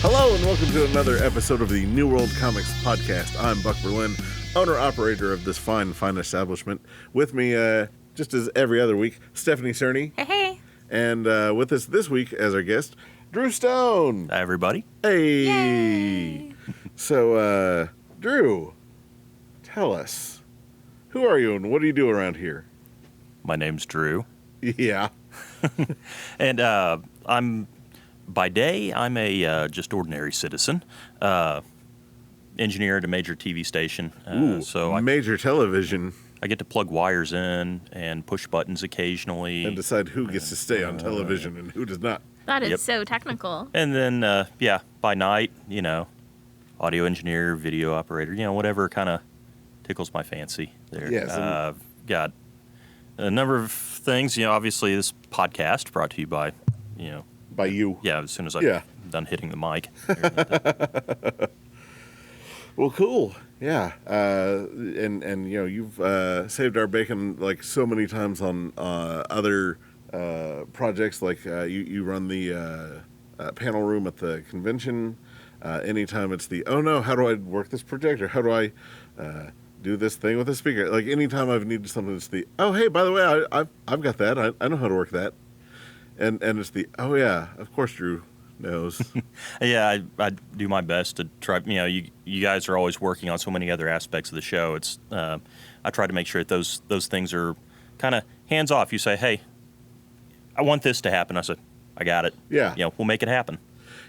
Hello and welcome to another episode of the New World Comics Podcast. I'm Buck Berlin, owner-operator of this fine establishment. With me, just as every other week, Stephanie Cerny. Hey. And with us this week as our guest, Drew Stone. Hi, everybody. Hey. Yay. So, Drew, tell us, who are you and what do you do around here? My name's Drew. Yeah. And by day, I'm a just ordinary citizen, engineer at a major TV station. Ooh, major television. I get to plug wires in and push buttons occasionally. And decide who gets to stay on television and who does not. That is so technical. And then, by night, audio engineer, video operator, whatever kind of tickles my fancy there. Yes. Got a number of things. Obviously, this podcast brought to you by, By you. Yeah, as soon as I'm done hitting the mic. Well, cool. Yeah. And you've saved our bacon like so many times on other projects. Like you run the panel room at the convention. Anytime it's the, oh no, how do I work this projector? How do I do this thing with the speaker? Like anytime I've needed something, it's the, oh hey, by the way, I've got that. I know how to work that. And it's the, oh yeah, of course Drew knows. Yeah, I do my best to try. You guys are always working on so many other aspects of the show. It's I try to make sure that those things are kind of hands off. You say, hey, I want this to happen. I said, I got it. Yeah. We'll make it happen.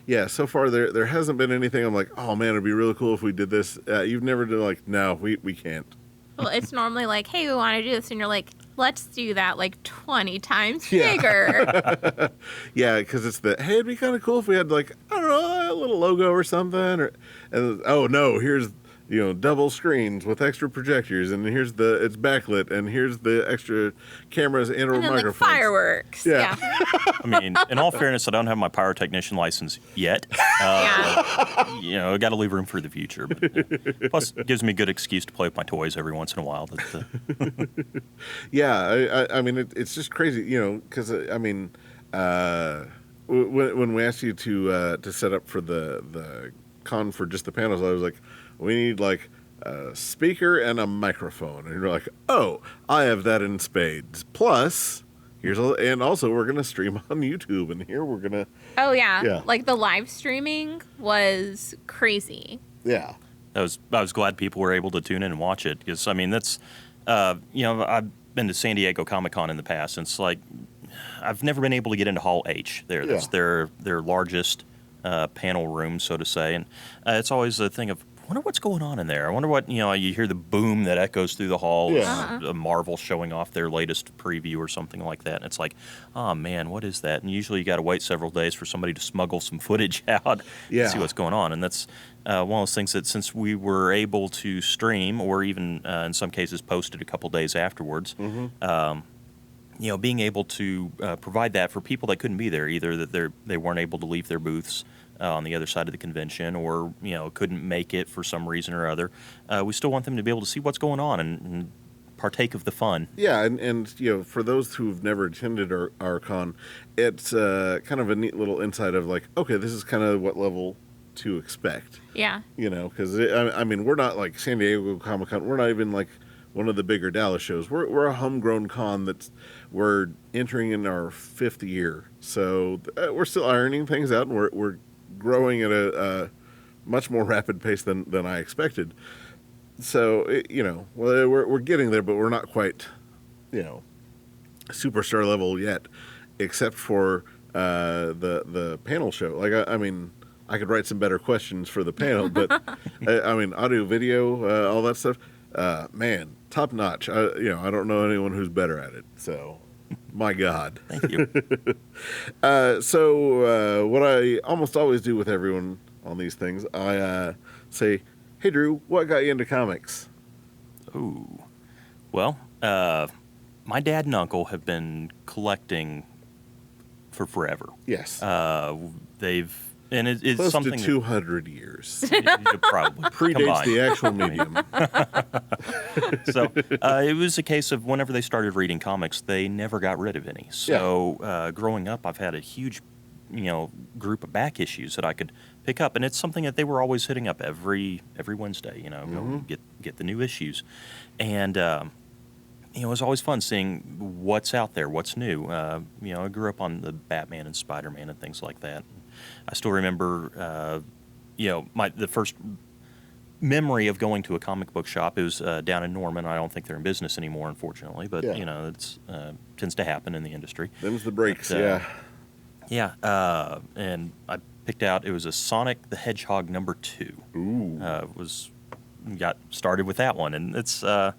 Yeah, so far there hasn't been anything I'm like, oh man, it'd be really cool if we did this. You've never done like, no, we can't. Well, it's normally like, hey, we want to do this. And you're like, let's do that like 20 times bigger. Yeah, because it's the, hey, it'd be kind of cool if we had like, I don't know, a little logo or something. And oh no, here's, double screens with extra projectors. And here's it's backlit. And here's the extra cameras and or microphones. Like fireworks. Yeah. I mean, in all fairness, I don't have my pyrotechnician license yet. I got to leave room for the future. But, plus, it gives me a good excuse to play with my toys every once in a while. Yeah, I mean, it's just crazy, because, when we asked you to set up for the con for just the panels, I was like, we need like a speaker and a microphone. And you're like, oh, I have that in spades. Plus, and also we're going to stream on YouTube, and here we're going to... Oh, yeah. Like the live streaming was crazy. Yeah. I was glad people were able to tune in and watch it because, I mean, that's, I've been to San Diego Comic-Con in the past, and it's like, I've never been able to get into Hall H there. That's their largest panel room, so to say, and it's always a thing of, I wonder what's going on in there. I wonder what, you hear the boom that echoes through the hall. Yeah. Marvel showing off their latest preview or something like that. And it's like, oh, man, what is that? And usually you got to wait several days for somebody to smuggle some footage out to see what's going on. And that's one of those things that since we were able to stream or even in some cases post it a couple days afterwards, being able to provide that for people that couldn't be there, either that they weren't able to leave their booths on the other side of the convention or, couldn't make it for some reason or other. We still want them to be able to see what's going on and partake of the fun. Yeah, and for those who've never attended our con, it's kind of a neat little insight of like, okay, this is kind of what level to expect. Yeah. Because, we're not like San Diego Comic-Con. We're not even like one of the bigger Dallas shows. We're a homegrown con we're entering in our 5th year. So we're still ironing things out, and we're growing at a much more rapid pace than I expected. So, we're getting there, but we're not quite, superstar level yet, except for the panel show. Like, I could write some better questions for the panel, but, audio, video, all that stuff, man, top notch. I don't know anyone who's better at it, so... My God. Thank you. So what I almost always do with everyone on these things, I say, hey, Drew, what got you into comics? Ooh. Well, my dad and uncle have been collecting for forever. Yes. They've... And it's close something to 200 years. Probably predates combined. the actual medium. So it was a case of whenever they started reading comics, they never got rid of any. So growing up, I've had a huge group of back issues that I could pick up, and it's something that they were always hitting up every Wednesday. Go get the new issues, and it was always fun seeing what's out there, what's new. I grew up on the Batman and Spider-Man and things like that. I still remember, the first memory of going to a comic book shop. It was down in Norman. I don't think they're in business anymore, unfortunately, but it's tends to happen in the industry. Them's the breaks, and I picked out, it was a Sonic the Hedgehog number 2. Ooh. Got started with that one, and it's one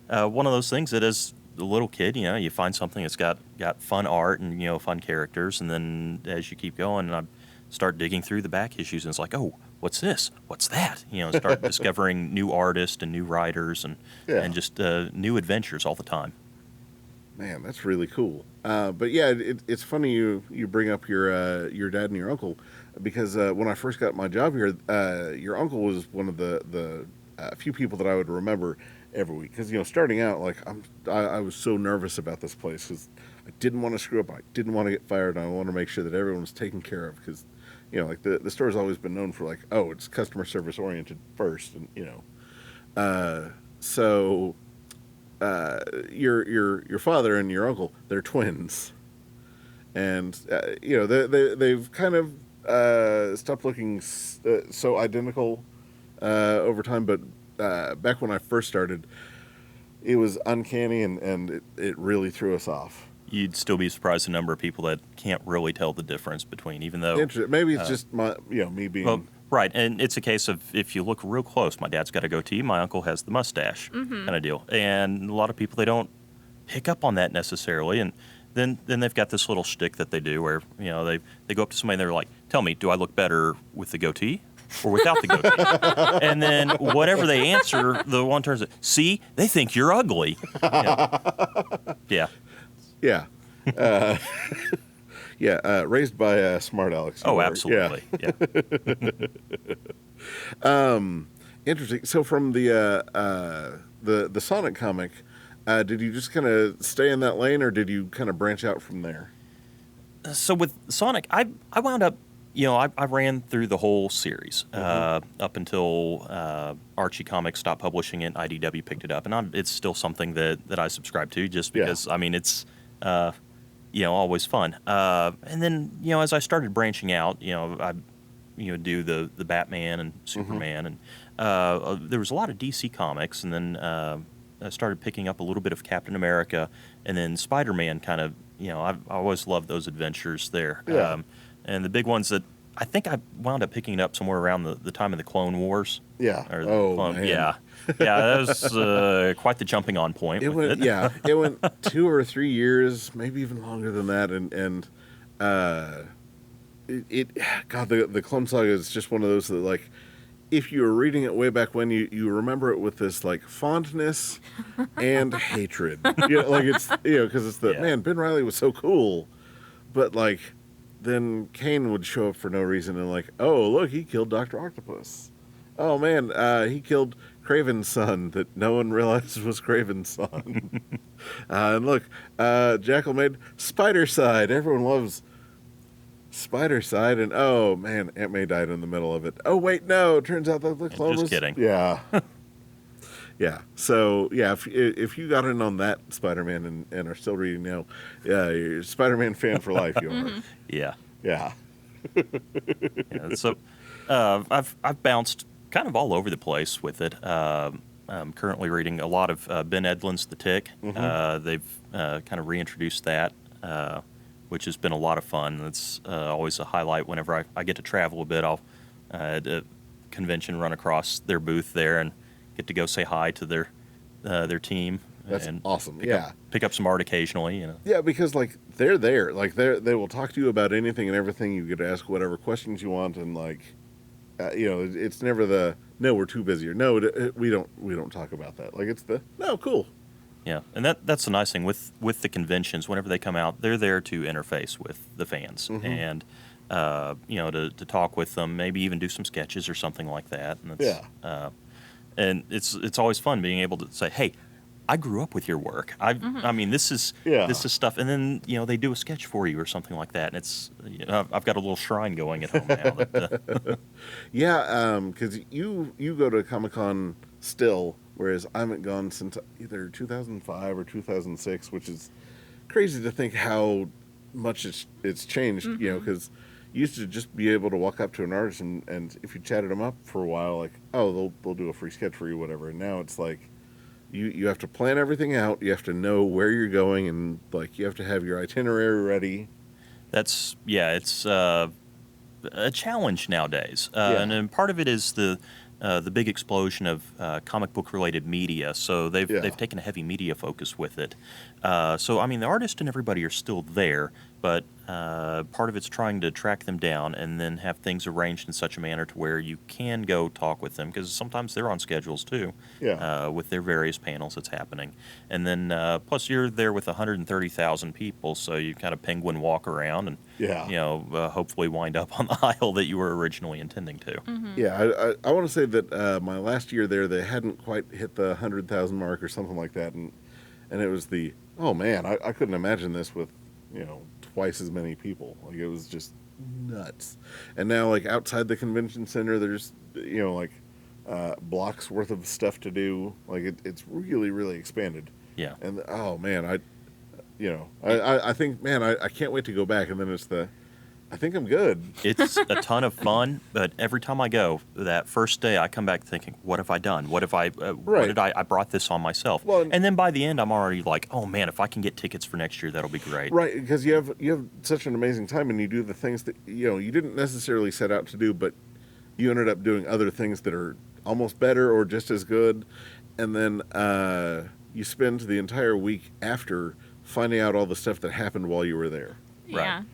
of those things that as a little kid, you find something that's got fun art and fun characters, and then as you keep going, and I start digging through the back issues, and it's like, oh, what's this? What's that? Start discovering new artists and new writers and just new adventures all the time. Man, that's really cool. But yeah, it's funny you bring up your dad and your uncle, because when I first got my job here, your uncle was one of the few people that I would remember every week. Because starting out, like I was so nervous about this place because I didn't want to screw up. I didn't want to get fired. And I wanted to make sure that everyone was taken care of because like the store's always been known for like, oh, it's customer service oriented first, and so. Your father and your uncle, they're twins, and they've kind of stopped looking so identical over time. But back when I first started, it was uncanny, and it really threw us off. You'd still be surprised the number of people that can't really tell the difference between, even though maybe it's just me being. Well, right, and it's a case of if you look real close, my dad's got a goatee, my uncle has the mustache kind of deal. And a lot of people, they don't pick up on that necessarily. And then they've got this little shtick that they do where, they go up to somebody and they're like, tell me, do I look better with the goatee or without the goatee? And then whatever they answer, the one turns it, see, they think you're ugly. Yeah. Yeah. Raised by smart Alex. Oh, absolutely. Yeah. Interesting. So from the Sonic comic, did you just kind of stay in that lane, or did you kind of branch out from there? So with Sonic, I wound up, I ran through the whole series up until Archie Comics stopped publishing it. IDW picked it up, and it's still something that I subscribe to, just because it's always fun. And then, as I started branching out, I, do the Batman and Superman, and there was a lot of DC comics, and then I started picking up a little bit of Captain America, and then Spider-Man kind of, I always loved those adventures there. Yeah. And the big ones that I think I wound up picking it up somewhere around the time of the Clone Wars. Yeah. Man. Yeah. That was quite the jumping on point. It went 2 or 3 years, maybe even longer than that, and the Clone Saga is just one of those that, like, if you were reading it way back when, you remember it with this like fondness and hatred. Like it's because it's man, Ben Reilly was so cool, but like then Kane would show up for no reason and like, oh look, he killed Dr. Octopus. Oh man, he killed Kraven's son that no one realized was Kraven's son. And look, Jackal made Spider-Side. Everyone loves Spider-Side, and oh man, Aunt May died in the middle of it. Oh wait, no, it turns out that the clone was... Just kidding. Yeah. Yeah. So yeah, if you got in on that Spider-Man and are still reading now, yeah, you're a Spider-Man fan for life. You are. Yeah. Yeah. So I've bounced kind of all over the place with it. I'm currently reading a lot of Ben Edlund's The Tick. They've kind of reintroduced that, which has been a lot of fun. It's always a highlight whenever I get to travel a bit. I'll at a convention run across their booth there and get to go say hi to their team. That's and awesome. pick up some art occasionally. Yeah, because like they're there, like they will talk to you about anything and everything. You get to ask whatever questions you want, and like it's never no, we're too busy, or no, we don't talk about that. Like it's no, cool. Yeah, and that's the nice thing with the conventions. Whenever they come out, they're there to interface with the fans and to talk with them, maybe even do some sketches or something like that. And and it's always fun being able to say, hey, I grew up with your work. I mean, this is stuff, and then they do a sketch for you or something like that, and it's I've got a little shrine going at home now. That, Yeah, because you go to Comic-Con still, whereas I haven't gone since either 2005 or 2006, which is crazy to think how much it's changed. Because you used to just be able to walk up to an artist and if you chatted them up for a while, like, oh, they'll do a free sketch for you, whatever. And now it's like you have to plan everything out. You have to know where you're going, and like you have to have your itinerary ready. it's a challenge nowadays, and then part of it is the big explosion of comic book related media. So they've taken a heavy media focus with it. So I mean, the artist and everybody are still there, but part of it's trying to track them down and then have things arranged in such a manner to where you can go talk with them, because sometimes they're on schedules too, with their various panels that's happening. And then plus you're there with 130,000 people, so you kind of penguin walk around and hopefully wind up on the aisle that you were originally intending to. Yeah, I want to say that my last year there, they hadn't quite hit the 100,000 mark or something like that, and it was oh man, I couldn't imagine this with twice as many people. Like, it was just nuts. And now, like, outside the convention center, there's blocks worth of stuff to do. Like, it's really, really expanded. Yeah. And oh man, I think, man, I can't wait to go back. And then I think I'm good. It's a ton of fun, but every time I go, that first day, I come back thinking, what have I done? What if I brought this on myself? Well, and then by the end, I'm already like, oh man, if I can get tickets for next year, that'll be great. Right, because you have such an amazing time, and you do the things that you didn't necessarily set out to do, but you ended up doing other things that are almost better or just as good, and then you spend the entire week after finding out all the stuff that happened while you were there. Yeah. Right.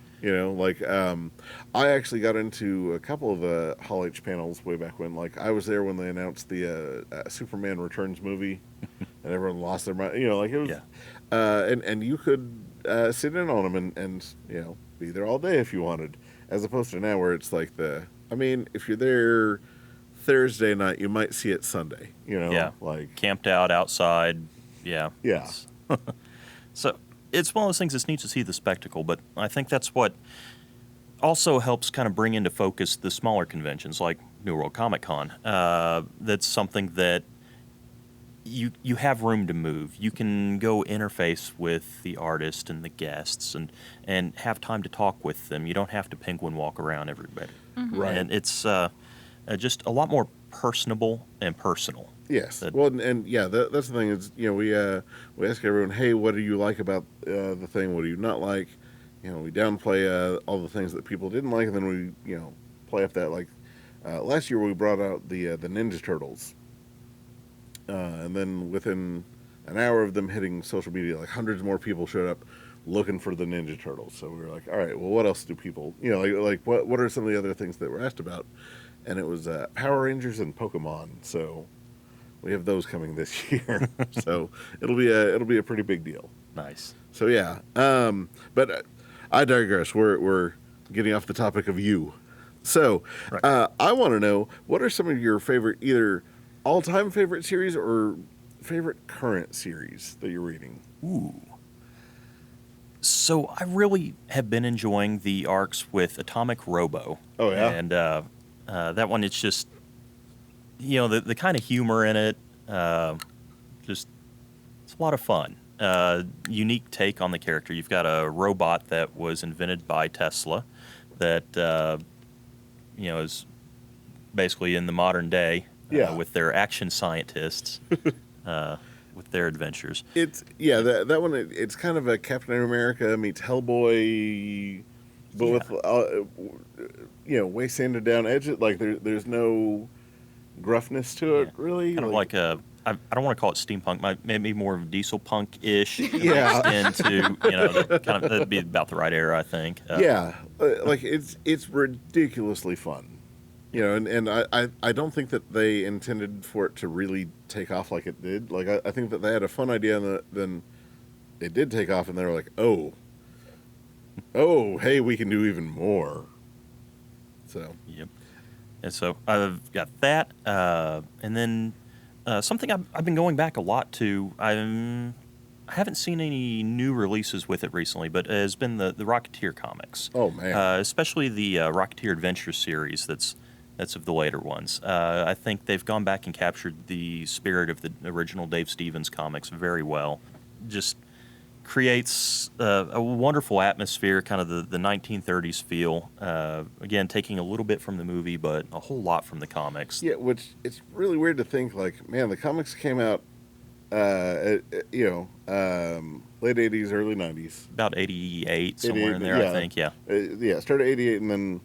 I actually got into a couple of the Hall H panels way back when. Like, I was there when they announced the Superman Returns movie, and everyone lost their mind. It was, and you could sit in on them and be there all day if you wanted, as opposed to now where it's like if you're there Thursday night, you might see it Sunday. Like camped out outside. Yeah. Yeah. So it's one of those things that's neat to see the spectacle, but I think that's what also helps kind of bring into focus the smaller conventions like New World Comic Con. That's something that you have room to move. You can go interface with the artist and the guests and have time to talk with them. You don't have to penguin walk around everybody. Right. And it's just a lot more personable and personal. Yes. That's the thing is, we ask everyone, hey, what do you like about the thing? What do you not like? We downplay all the things that people didn't like, and then we, play up that. Like last year, we brought out the Ninja Turtles, and then within an hour of them hitting social media, like hundreds more people showed up looking for the Ninja Turtles. So we were like, all right, well, what else do people, what are some of the other things that were asked about? And it was Power Rangers and Pokemon. So we have those coming this year, so it'll be a pretty big deal. Nice. So yeah, but I digress. We're getting off the topic of you. So I want to know, what are some of your favorite, either all-time favorite series or favorite current series that you're reading? Ooh. So I really have been enjoying the arcs with Atomic Robo. Oh yeah. And that one, it's just, the kind of humor in it, it's a lot of fun. Unique take on the character. You've got a robot that was invented by Tesla that, is basically in the modern day with their action scientists, with their adventures. It's, that one, it's kind of a Captain America meets Hellboy, but with, way sanded down edge. Like, there's no gruffness to it, really. Kind of like a, I don't want to call it steampunk, maybe more of diesel punk-ish. Yeah. Into, that'd be about the right era, I think. Like, it's ridiculously fun. And I don't think that they intended for it to really take off like it did. Like, I think that they had a fun idea, and then it did take off, and they were like, oh, hey, we can do even more. So. Yep. And so I've got that, and then something I've been going back a lot to. I haven't seen any new releases with it recently, but has been the Rocketeer comics. Oh man, Especially the Rocketeer Adventure series. That's of the later ones. I think they've gone back and captured the spirit of the original Dave Stevens comics very well. Just creates a wonderful atmosphere, kind of the 1930s feel. Again, taking a little bit from the movie, but a whole lot from the comics. yeah. Which it's really weird to think like, man, the comics came out, late '80s, early '90s. About 88, somewhere in 88, there, yeah. I think, yeah. Yeah, started '88 and then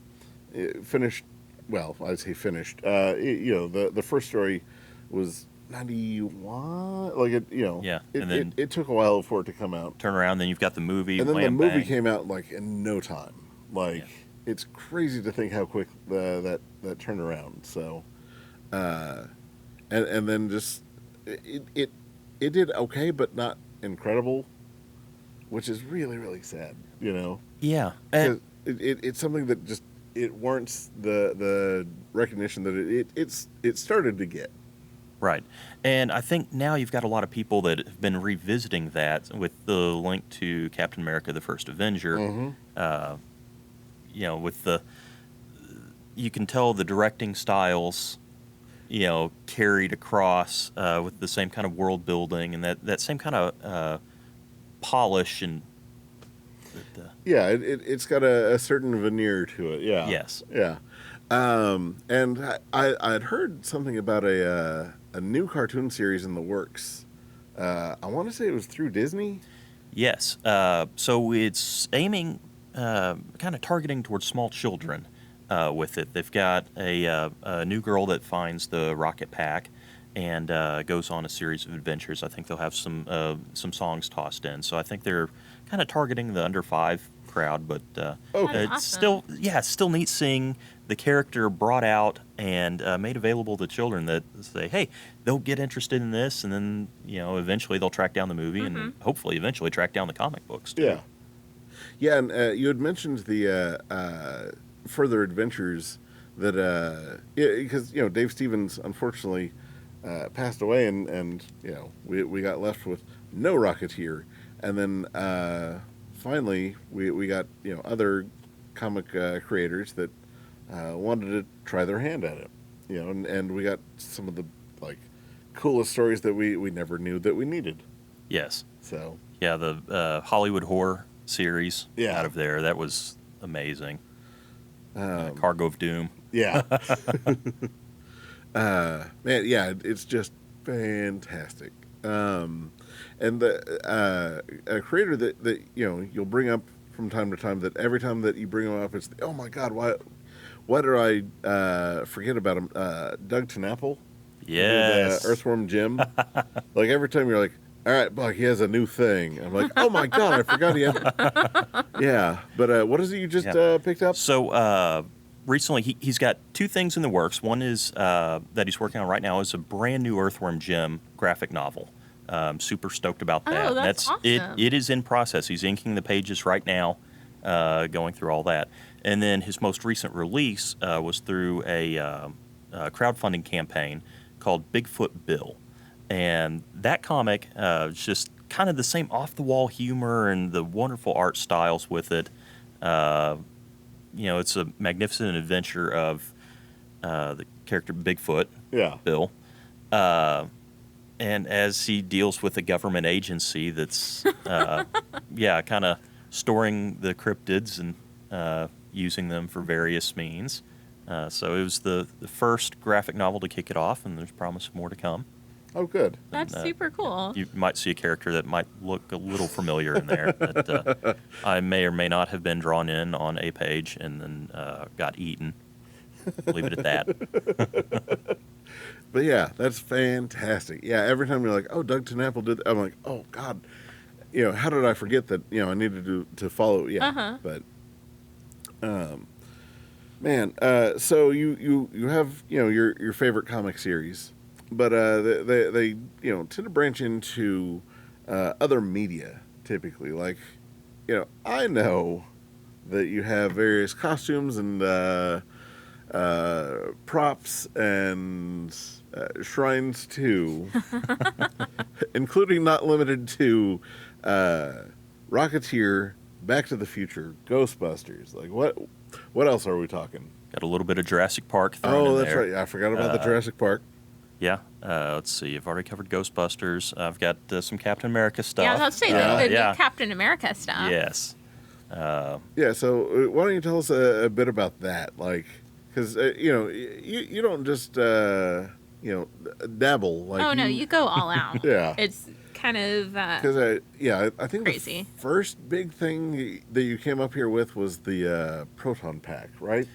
it finished. Well, I'd say finished. The first story was '91. Like Yeah, it, and then it took a while for it to come out. turn around, then you've got the movie, And then wham, the movie bang. came out like in no time. Like Yeah. it's crazy to think how quick that turned around. So, and then just it did okay, but not incredible, which is really really sad. Yeah. 'Cause it's something that just it warrants the recognition that it started to get. Right. And I think now you've got a lot of people that have been revisiting that with the link to Captain America, the First Avenger. Mm-hmm. With you can tell the directing styles, carried across with the same kind of world building and that same kind of polish and. Yeah, it's got a certain veneer to it. Yeah. Yes. Yeah. And I'd heard something about a new cartoon series in the works. I want to say it was through Disney. Yes. So it's aiming, kind of targeting towards small children with it. They've got a new girl that finds the rocket pack and goes on a series of adventures. I think they'll have some songs tossed in. So I think they're kind of targeting the under 5 crowd, but Okay. it's Awesome. still neat seeing the character brought out and made available to children that say, hey, they'll get interested in this, and then eventually they'll track down the movie and hopefully eventually track down the comic books too. Yeah. Yeah, and you had mentioned the further adventures that because Dave Stevens unfortunately passed away, and we got left with no Rocketeer, and then finally we got other comic creators that wanted to try their hand at it, and we got some of the coolest stories that we never knew that we needed. Yes. So Yeah, the Hollywood horror series Yeah. out of there, that was amazing. Cargo of Doom. yeah, man, yeah, it's just fantastic. And the a creator that you'll bring up from time to time, that every time that you bring him up, it's oh my god, why did I forget about him? Doug TenNapel, Yes. the Earthworm Jim. Like every time you're like, all right, Buck, he has a new thing. I'm like, oh my god, I forgot he had. Yeah, but what is it you just picked up? So recently, he's got 2 things in the works. One is that he's working on right now is a brand new Earthworm Jim graphic novel. Super stoked about that. Oh, that's awesome. It is in process. He's inking the pages right now, going through all that. And then his most recent release was through a crowdfunding campaign called Bigfoot Bill. And that comic is just kind of the same off-the-wall humor and the wonderful art styles with it. It's a magnificent adventure of the character Bigfoot, Yeah, Bill, and as he deals with a government agency that's, kind of storing the cryptids and using them for various means. So it was the first graphic novel to kick it off, and there's promise of more to come. oh good. That's super cool. You might see a character that might look a little familiar in there that I may or may not have been drawn in on a page and then got eaten. Leave it at that. But yeah, that's fantastic. Yeah, every time you're like, oh, Doug TenNapel did, I'm like, oh God, how did I forget that? I needed to follow. Yeah, but man, so you have your favorite comic series, but they tend to branch into other media typically. Like, I know that you have various costumes and props and shrines to, including not limited to, Rocketeer, Back to the Future, Ghostbusters. Like what else are we talking? Got a little bit of Jurassic Park thrown in Oh, that's there. right. I forgot about the Jurassic Park. Yeah. Let's see. I've already covered Ghostbusters. I've got some Captain America stuff. Yeah, I was about to say the new Captain America stuff. Yes. Yeah. So why don't you tell us a bit about that? Like, because you don't just dabble. Like, Oh no, you go all out. Yeah. It's kind of because I think crazy. The first big thing that you came up here with was the proton pack, right?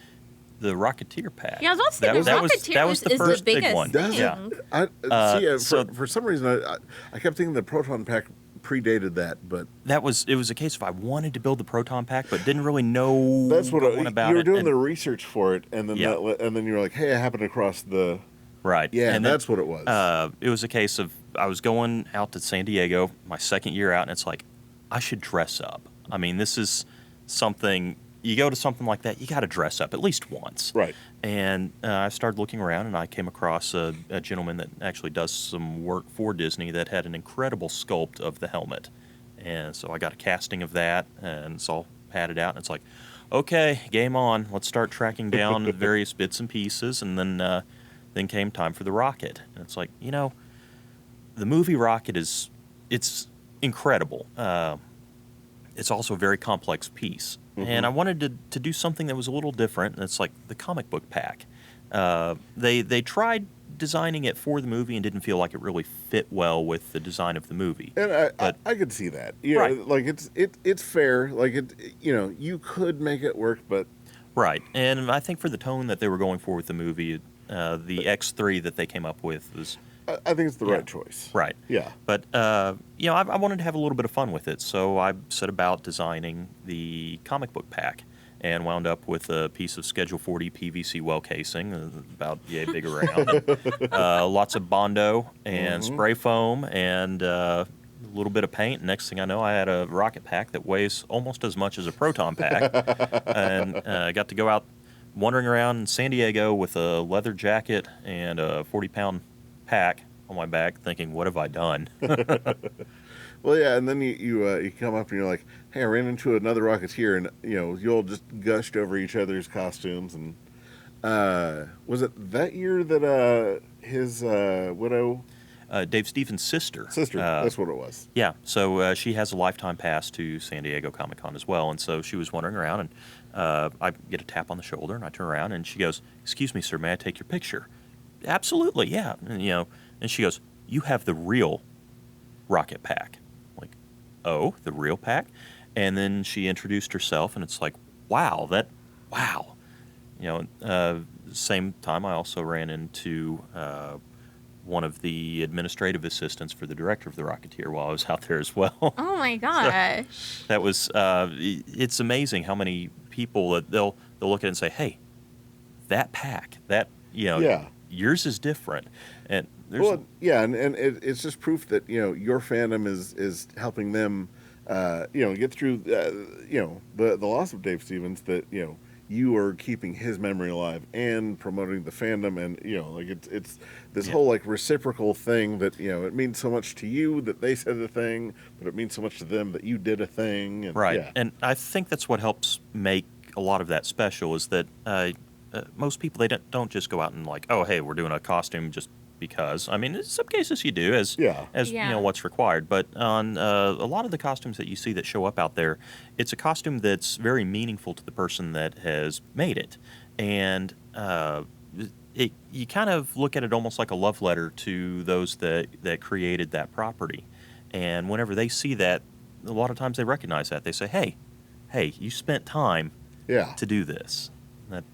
The Rocketeer pack. Yeah, I was about to say the Rocketeer was the is first the big biggest one. thing. Yeah. For some reason I kept thinking the proton pack predated that, but it was a case of I wanted to build the proton pack, but didn't really know that's what about you were it. doing the research for it, and then and then you were like, hey, I happened across the right. Yeah, and that's what it was. It was a case of I was going out to San Diego my second year out, and it's like I should dress up. I mean, this is something. You go to something like that, you got to dress up at least once. Right. And I started looking around, and I came across a gentleman that actually does some work for Disney that had an incredible sculpt of the helmet. And so I got a casting of that, and it's all padded out. And it's like, okay, game on. Let's start tracking down the various bits and pieces. And then came time for the rocket. And it's like, the movie Rocket it's incredible. It's also a very complex piece. Mm-hmm. And I wanted to do something that was a little different. And it's like the comic book pack. They tried designing it for the movie and didn't feel like it really fit well with the design of the movie. And I could see that. Right. Like it's fair. Like you could make it work, but right. And I think for the tone that they were going for with the movie, the X3 that they came up with was. I think it's the right choice. Right. Yeah. But, I wanted to have a little bit of fun with it, so I set about designing the comic book pack and wound up with a piece of Schedule 40 PVC well casing, about yay big around, and, lots of Bondo and spray foam and a little bit of paint. Next thing I know, I had a rocket pack that weighs almost as much as a proton pack, and I got to go out wandering around San Diego with a leather jacket and a 40-pound pack on my back, thinking, "What have I done?" Well, yeah, and then you come up and you're like, "Hey, I ran into another Rocketeer," and you all just gushed over each other's costumes. And was it that year that his widow, Dave Stevens' sister, that's what it was. Yeah, so she has a lifetime pass to San Diego Comic-Con as well, and so she was wandering around, and I get a tap on the shoulder, and I turn around, and she goes, "Excuse me, sir, may I take your picture?" Absolutely, yeah. And, and she goes, "You have the real rocket pack." I'm like, oh, the real pack? And then she introduced herself, and it's like, wow. Same time I also ran into one of the administrative assistants for the director of the Rocketeer while I was out there as well. Oh my gosh. So that was, it's amazing how many people that they'll look at it and say, hey, that pack, yours is different. And and it's just proof that your fandom is helping them get through the loss of Dave Stevens, that you are keeping his memory alive and promoting the fandom, and it's this whole like reciprocal thing that it means so much to you that they said a thing, but it means so much to them that you did a thing. And, right. Yeah. And I think that's what helps make a lot of that special, is that most people, they don't just go out and like, oh, hey, we're doing a costume just because. I mean, in some cases you do, as what's required. But on a lot of the costumes that you see that show up out there, it's a costume that's very meaningful to the person that has made it. And you kind of look at it almost like a love letter to those that created that property. And whenever they see that, a lot of times they recognize that. They say, hey, you spent time to do this. That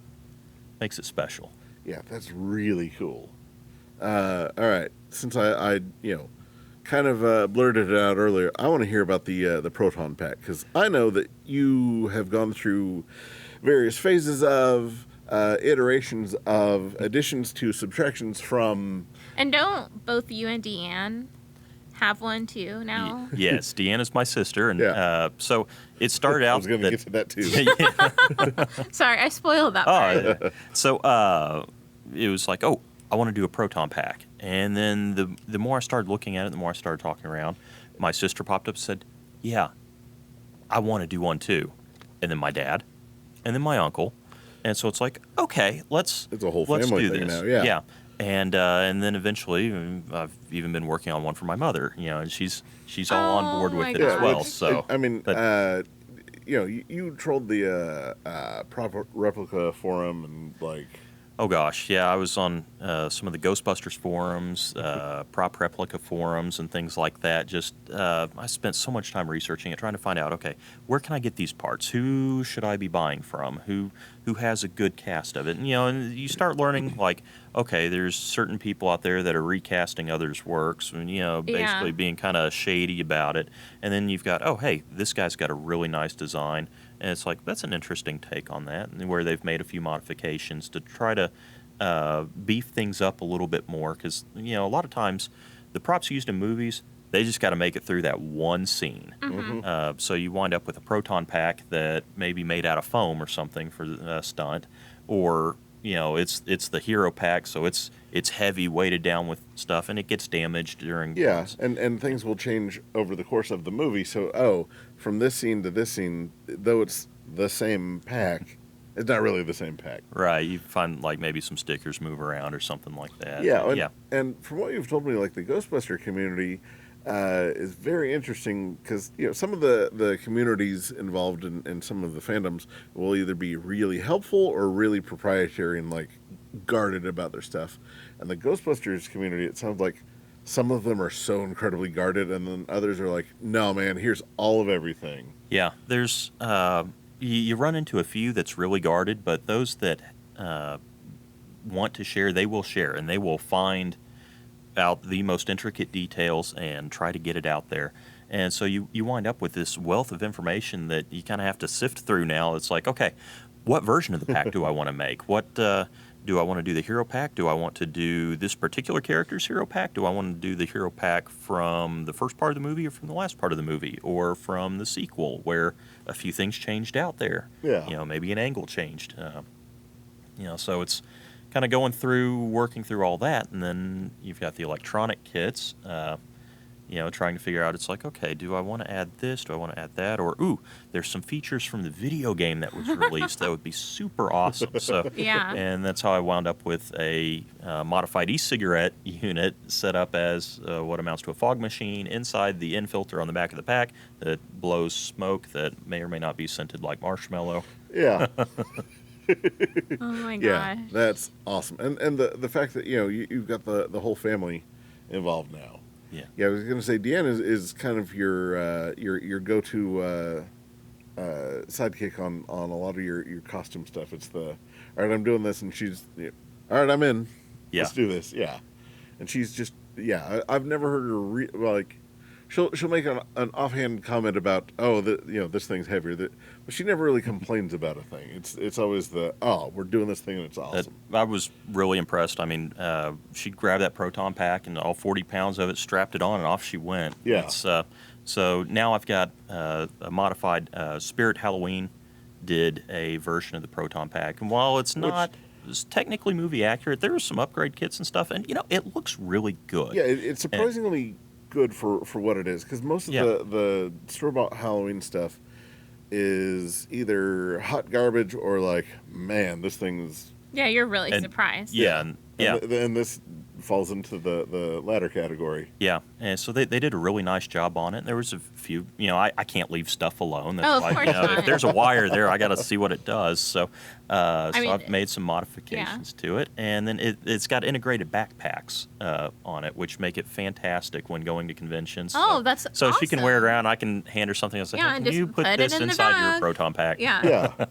makes it special. Yeah, that's really cool. All right, since I kind of blurted it out earlier, I want to hear about the proton pack, because I know that you have gone through various phases of iterations of additions to subtractions from. And don't both you and Deanne have one too now? Yes, Deanna's my sister, and so it started out. I was going to get to that too. Sorry, I spoiled that part. So it was like, oh, I want to do a proton pack. And then the more I started looking at it, the more I started talking around, my sister popped up and said, yeah, I want to do one too. And then my dad, and then my uncle. And so it's like, okay, let's It's a whole let's family do thing this. now, yeah. Yeah. And then eventually, I've even been working on one for my mother, and she's all on board with my it as well. gosh. So I mean, but- you trolled the prop replica forum and like. oh gosh, yeah, I was on some of the Ghostbusters forums, prop replica forums, and things like that. Just I spent so much time researching it, trying to find out, okay, where can I get these parts? Who should I be buying from? Who has a good cast of it? And and you start learning like, okay, there's certain people out there that are recasting others' works, and basically being kind of shady about it. And then you've got, oh hey, this guy's got a really nice design. And it's like, that's an interesting take on that, and where they've made a few modifications to try to beef things up a little bit more. Because, a lot of times the props used in movies, they just got to make it through that one scene. Mm-hmm. So you wind up with a proton pack that may be made out of foam or something for the stunt. Or, it's the hero pack, so it's heavy, weighted down with stuff, and it gets damaged during Yeah, stunts. and things will change over the course of the movie. So, from this scene to this scene, though it's the same pack, it's not really the same pack. Right, you find like maybe some stickers move around or something like that. Yeah, Yeah. and from what you've told me, like the Ghostbuster community is very interesting because some of the communities involved in some of the fandoms will either be really helpful or really proprietary and like guarded about their stuff. And the Ghostbusters community, it sounds like some of them are so incredibly guarded, and then others are like, no man, here's all of everything. Yeah, there's you run into a few that's really guarded, but those that want to share, they will share, and they will find out the most intricate details and try to get it out there. And so you wind up with this wealth of information that you kind of have to sift through now. It's like, okay, what version of the pack do I want to make? What do I want to do the hero pack? Do I want to do this particular character's hero pack? Do I want to do the hero pack from the first part of the movie or from the last part of the movie or from the sequel where a few things changed out there? Yeah. Maybe an angle changed. So it's kind of going through, working through all that, and then you've got the electronic kits, trying to figure out, it's like, okay, do I want to add this? Do I want to add that? Or, ooh, there's some features from the video game that was released that would be super awesome. So, Yeah. And that's how I wound up with a modified e-cigarette unit set up as what amounts to a fog machine inside the in-filter on the back of the pack that blows smoke that may or may not be scented like marshmallow. Yeah. Oh my Yeah, gosh. that's awesome. And the fact that you've got the whole family involved now. Yeah. Yeah, I was gonna say Deanne is kind of your go-to sidekick on a lot of your costume stuff. It's the all right, I'm doing this, and she's all right, I'm in. Yeah. Let's do this. Yeah, and she's just I've never heard her like. She'll make an offhand comment about this thing's heavier, but she never really complains about a thing. It's always we're doing this thing and it's awesome. I was really impressed. I mean, she grabbed that proton pack and all 40 pounds of it, strapped it on, and off she went. Yeah. So now I've got a modified Spirit Halloween did a version of the proton pack, and while it's technically movie accurate, there are some upgrade kits and stuff, and it looks really good. Yeah, it's surprisingly good for what it is, because most of the store-bought Halloween stuff is either hot garbage or like, man, this thing's Yeah, you're really surprised. And this falls into the latter category. Yeah, and so they did a really nice job on it. There was a few, I can't leave stuff alone. That's Oh, of like, course not. if there's a wire there, I got to see what it does. So, mean, I've made some modifications to it, and then it's got integrated backpacks on it, which make it fantastic when going to conventions. Oh, that's so she can wear it awesome. around. I can hand her something and say, Yeah, hey, and can just you put put it this in the inside your bag. proton pack? Yeah. Yeah.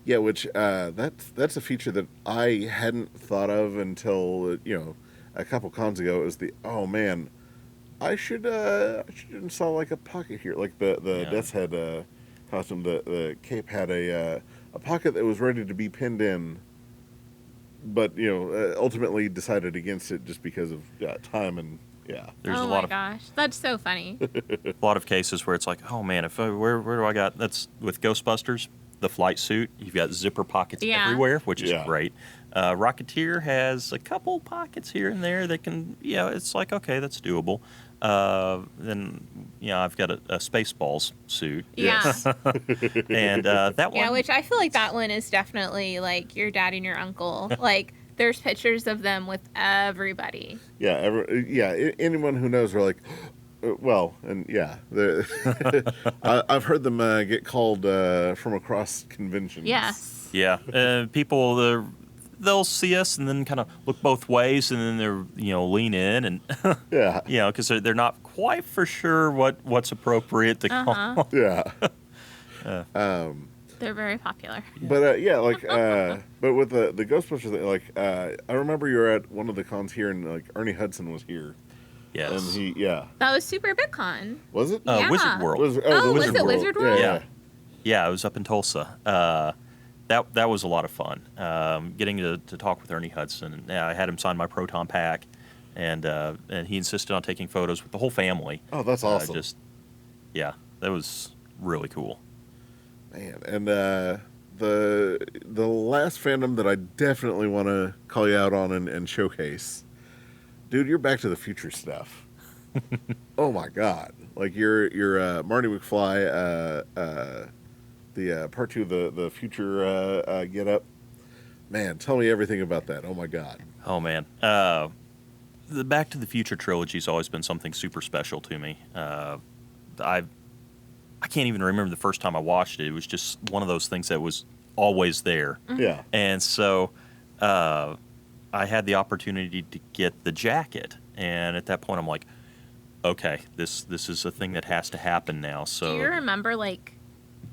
Yeah, which that's a feature that I hadn't thought of until a couple cons ago. It was oh man, I should install like a pocket here, like the Death's Head costume. The cape had a pocket that was ready to be pinned in, but ultimately decided against it just because of time and yeah. There's oh a lot my of gosh, that's so funny. a lot of cases where it's like, oh man, if where do I got that's with Ghostbusters. the flight suit. You've got zipper pockets Yeah. everywhere, which is Yeah. great. Rocketeer has a couple pockets here and there that can, it's like, okay, that's doable. Then, I've got a Spaceballs suit. Yeah. Yes. And that one. Yeah, which I feel like that one is definitely like your dad and your uncle. Like, there's pictures of them with everybody. Yeah, anyone who knows are like, well, and yeah, I've heard them get called from across conventions. Yes. Yeah, people they'll see us and then kind of look both ways, and then they're lean in and Yeah. because they're not quite for sure what's appropriate to call. Yeah. They're very popular. But but with the Ghostbusters thing, like I remember you were at one of the cons here, and like Ernie Hudson was here, Yes. and That was Super Big Con. was it? Yeah. Wizard World. Was, Oh, the was it Wizard World? Yeah. Yeah, it was up in Tulsa. That was a lot of fun. Getting to talk with Ernie Hudson. Yeah, I had him sign my Proton Pack, and he insisted on taking photos with the whole family. Oh, that's awesome. That was really cool. Man, and the last fandom that I definitely want to call you out on and showcase, dude, you're Back to the Future stuff. Oh my God! Like your Marty McFly, the part 2 of the future get up. Man, tell me everything about that. Oh my God! Oh man, the Back to the Future trilogy's always been something super special to me. I can't even remember the first time I watched it. It was just one of those things that was always there. Yeah. And so I had the opportunity to get the jacket. And at that point, I'm like, okay, this is a thing that has to happen now. So Do you remember, like,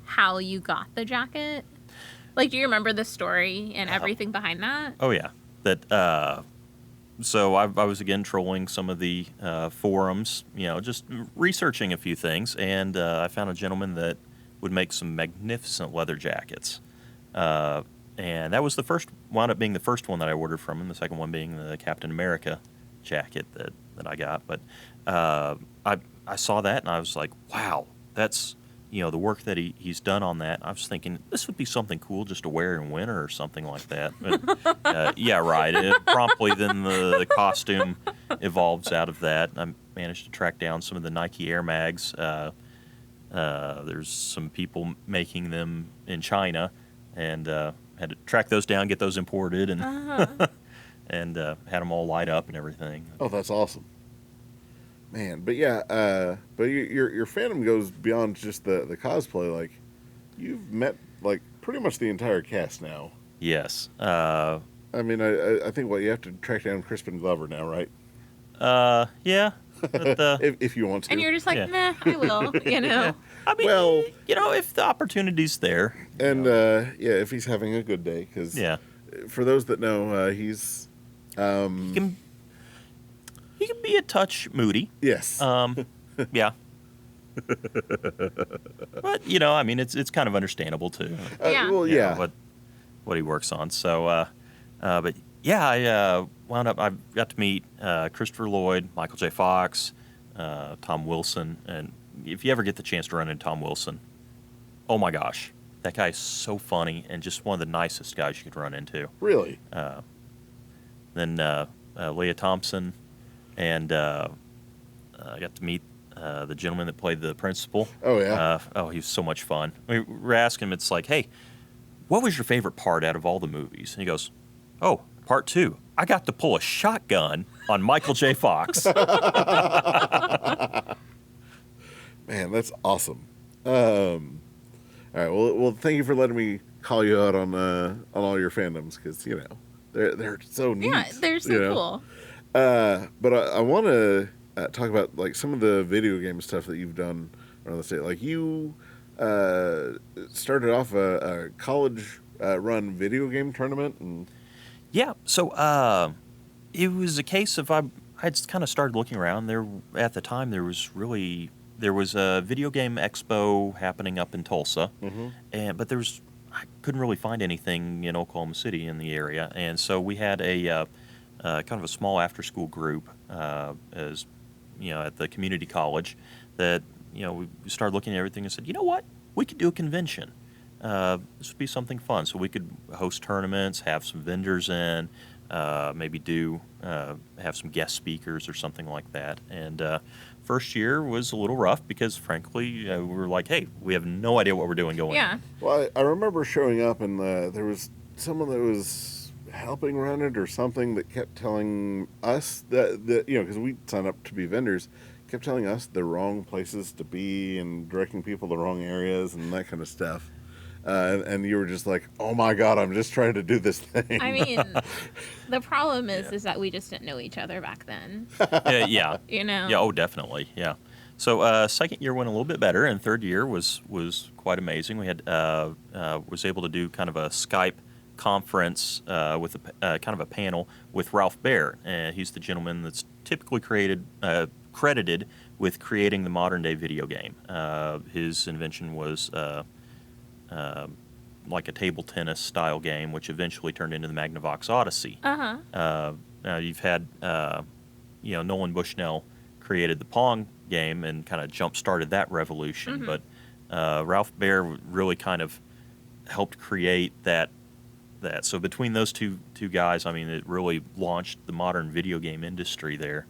how you got the jacket? Like, do you remember the story and everything behind that? Oh, yeah. So I was, again, trolling some of the forums, just researching a few things, and I found a gentleman that would make some magnificent leather jackets. And that was wound up being the first one that I ordered from him, the second one being the Captain America jacket that I got. But I saw that, and I was like, wow, that's... the work that he's done on that. I was thinking this would be something cool just to wear in winter or something like that. But, yeah, right. Promptly, then the costume evolves out of that. I managed to track down some of the Nike Air Mags. There's some people making them in China, and had to track those down, get those imported, and and had them all light up and everything. Oh, that's awesome. Man, but yeah, but your fandom goes beyond just the cosplay. Like, you've met like pretty much the entire cast now. Yes. I mean, I think you have to track down Crispin Glover now, right? Yeah. But, if you want to. And you're just like, Yeah. meh, I will, Yeah. I mean, Well- if the opportunity's there. And if he's having a good day, because Yeah. for those that know, he's He can be a touch moody. yes, Yeah. But I mean, it's kind of understandable too. Yeah. well, You know, yeah, what he works on. So, but yeah, I wound up. I got to meet Christopher Lloyd, Michael J. Fox, Tom Wilson, and if you ever get the chance to run into Tom Wilson, oh my gosh, that guy is so funny and just one of the nicest guys you could run into. really. Then Leah Thompson, and I got to meet the gentleman that played the principal. Oh, yeah? He was so much fun. We were asking him, it's like, hey, what was your favorite part out of all the movies? And he goes, oh, part 2. I got to pull a shotgun on Michael J. Fox. Man, that's awesome. All right, well, thank you for letting me call you out on all your fandoms, because they're so neat. Yeah, they're so cool. But I want to talk about like some of the video game stuff that you've done around the state. Like you started off a college run video game tournament, and Yeah, so it was a case of I had kind of started looking around. There at the time there was a video game expo happening up in Tulsa, but I couldn't really find anything in Oklahoma City in the area, and so we had a kind of a small after school group as at the community college that we started looking at everything and said, you know what, we could do a convention. this would be something fun. So we could host tournaments, have some vendors in, maybe have some guest speakers or something like that. And first year was a little rough because, frankly, we were like, hey, we have no idea what we're doing going Yeah. in. Well, I remember showing up and there was someone that was helping run it or something that kept telling us that because we signed up to be vendors, kept telling us the wrong places to be and directing people to the wrong areas and that kind of stuff. And you were just like, oh my God, I'm just trying to do this thing. I mean, the problem is that we just didn't know each other back then. Yeah. You know? Yeah, oh, definitely, yeah. So second year went a little bit better, and third year was quite amazing. We had was able to do kind of a Skype conference with kind of a panel with Ralph Baer. He's the gentleman that's typically credited with creating the modern day video game. His invention was like a table tennis style game, which eventually turned into the Magnavox Odyssey. You've had Nolan Bushnell created the Pong game and kind of jump started that revolution, but Ralph Baer really kind of helped create that. So between those two guys, I mean, it really launched the modern video game industry there.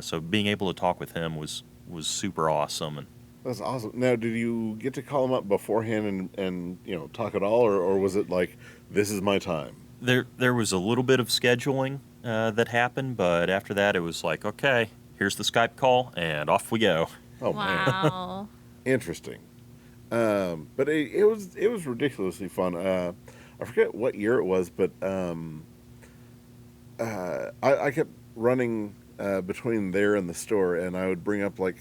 So being able to talk with him was super awesome. And That's awesome. Now, did you get to call him up beforehand and talk at all, or was it like, this is my time? there was a little bit of scheduling that happened, but after that it was like, okay, here's the Skype call and off we go. Oh man, Wow. interesting. But it was ridiculously fun. I forget what year it was, but I kept running between there and the store, and I would bring up like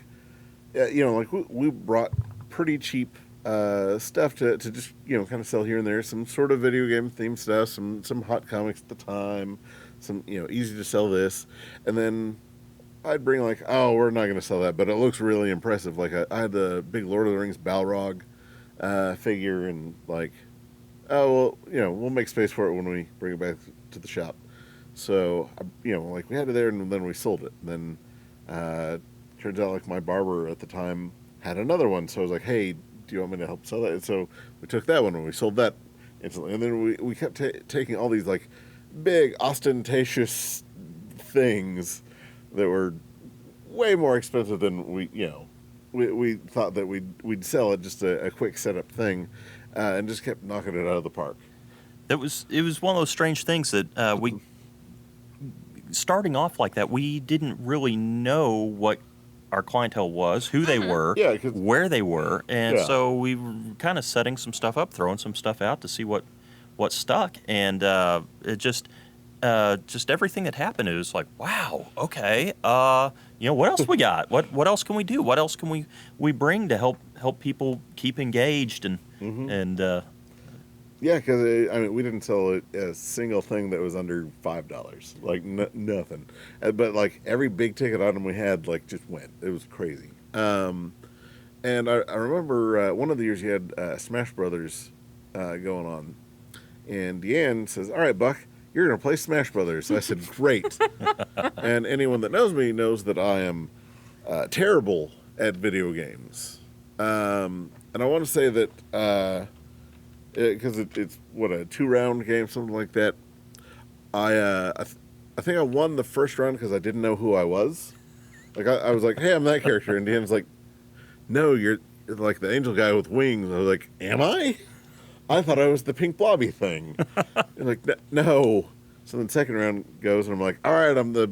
we brought pretty cheap stuff to just kind of sell here and there, some sort of video game themed stuff, some hot comics at the time, some easy to sell this, and then I'd bring like, oh, we're not going to sell that, but it looks really impressive. Like I had the big Lord of the Rings Balrog figure, and like, oh well, we'll make space for it when we bring it back to the shop. So like we had it there, and then we sold it. And then turns out like my barber at the time had another one, so I was like, hey, do you want me to help sell that? And so we took that one and we sold that instantly. And then we kept taking all these like big ostentatious things that were way more expensive than we thought that we'd sell it, just a quick setup thing, and just kept knocking it out of the park. It was one of those strange things that we, starting off like that, we didn't really know what our clientele was, who they were, where they were, and so we were kind of setting some stuff up, throwing some stuff out to see what stuck, and it just everything that happened, it was like, wow, okay, what else we got? What else can we do? What else can we bring to help people keep engaged and yeah, because I mean we didn't sell a single thing that was under $5, like nothing. But like every big ticket item we had like just went. It was crazy. And I remember one of the years you had Smash Brothers going on, and Deanne says, "All right, Buck, you're going to play Smash Brothers." I said, "Great." And anyone that knows me knows that I am terrible at video games. And I want to say that because it's what, a 2-round game, something like that. I think I won the first round because I didn't know who I was. Like I was like, "Hey, I'm that character," and Deanne's like, "No, you're like the angel guy with wings." I was like, "Am I? I thought I was the pink blobby thing." And like, no. So then second round goes, and I'm like, "All right, I'm the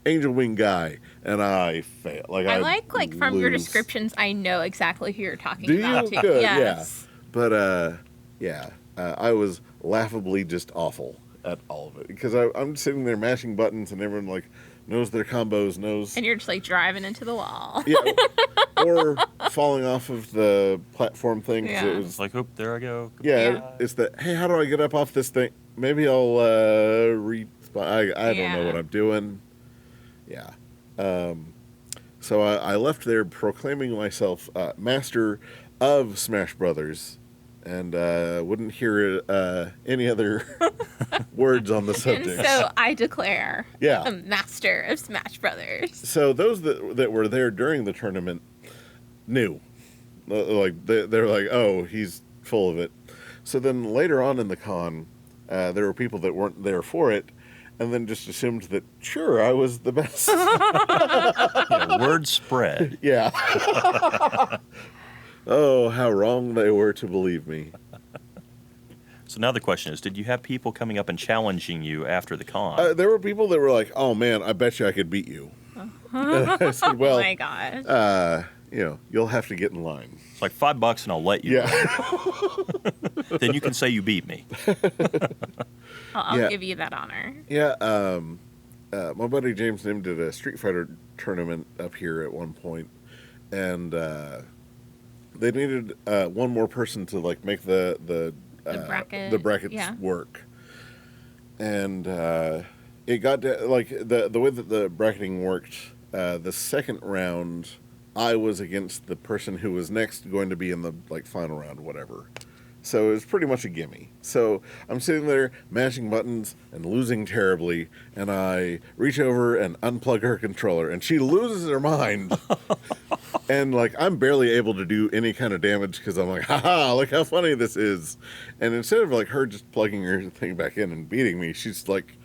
angel wing guy," and I fail. I like from your descriptions, I know exactly who you're talking Do about. you? Too. Good, Yes. yeah. But I was laughably just awful at all of it because I'm sitting there mashing buttons, and everyone like knows their combos, knows. And you're just like driving into the wall. Yeah, or falling off of the platform thing. 'Cause it was like, "Oop, there I go." Yeah, it's the, hey, how do I get up off this thing? Maybe I'll I don't know what I'm doing. Yeah. So I left there proclaiming myself master of Smash Brothers, and wouldn't hear any other words on the subject. And so I declare Yeah. a master of Smash Brothers. So those that were there during the tournament knew. Like they're like, oh, he's full of it. So then later on in the con, there were people that weren't there for it, and then just assumed that, sure, I was the best. Yeah, word spread. Yeah. Oh, how wrong they were to believe me. So now the question is, did you have people coming up and challenging you after the con? There were people that were like, oh, man, I bet you I could beat you. I said, well, Oh my gosh. You'll have to get in line. It's like $5 and I'll let you. Yeah. Then you can say you beat me. I'll Yeah. give you that honor. Yeah. My buddy James Nim did a Street Fighter tournament up here at one point, and they needed one more person to like make the brackets yeah. work. And it got to, like the way that the bracketing worked. The second round, I was against the person who was next going to be in the like final round, whatever. So it was pretty much a gimme. So I'm sitting there mashing buttons and losing terribly, and I reach over and unplug her controller, and she loses her mind. And like I'm barely able to do any kind of damage because I'm like, haha, look how funny this is. And instead of like her just plugging her thing back in and beating me, she's like,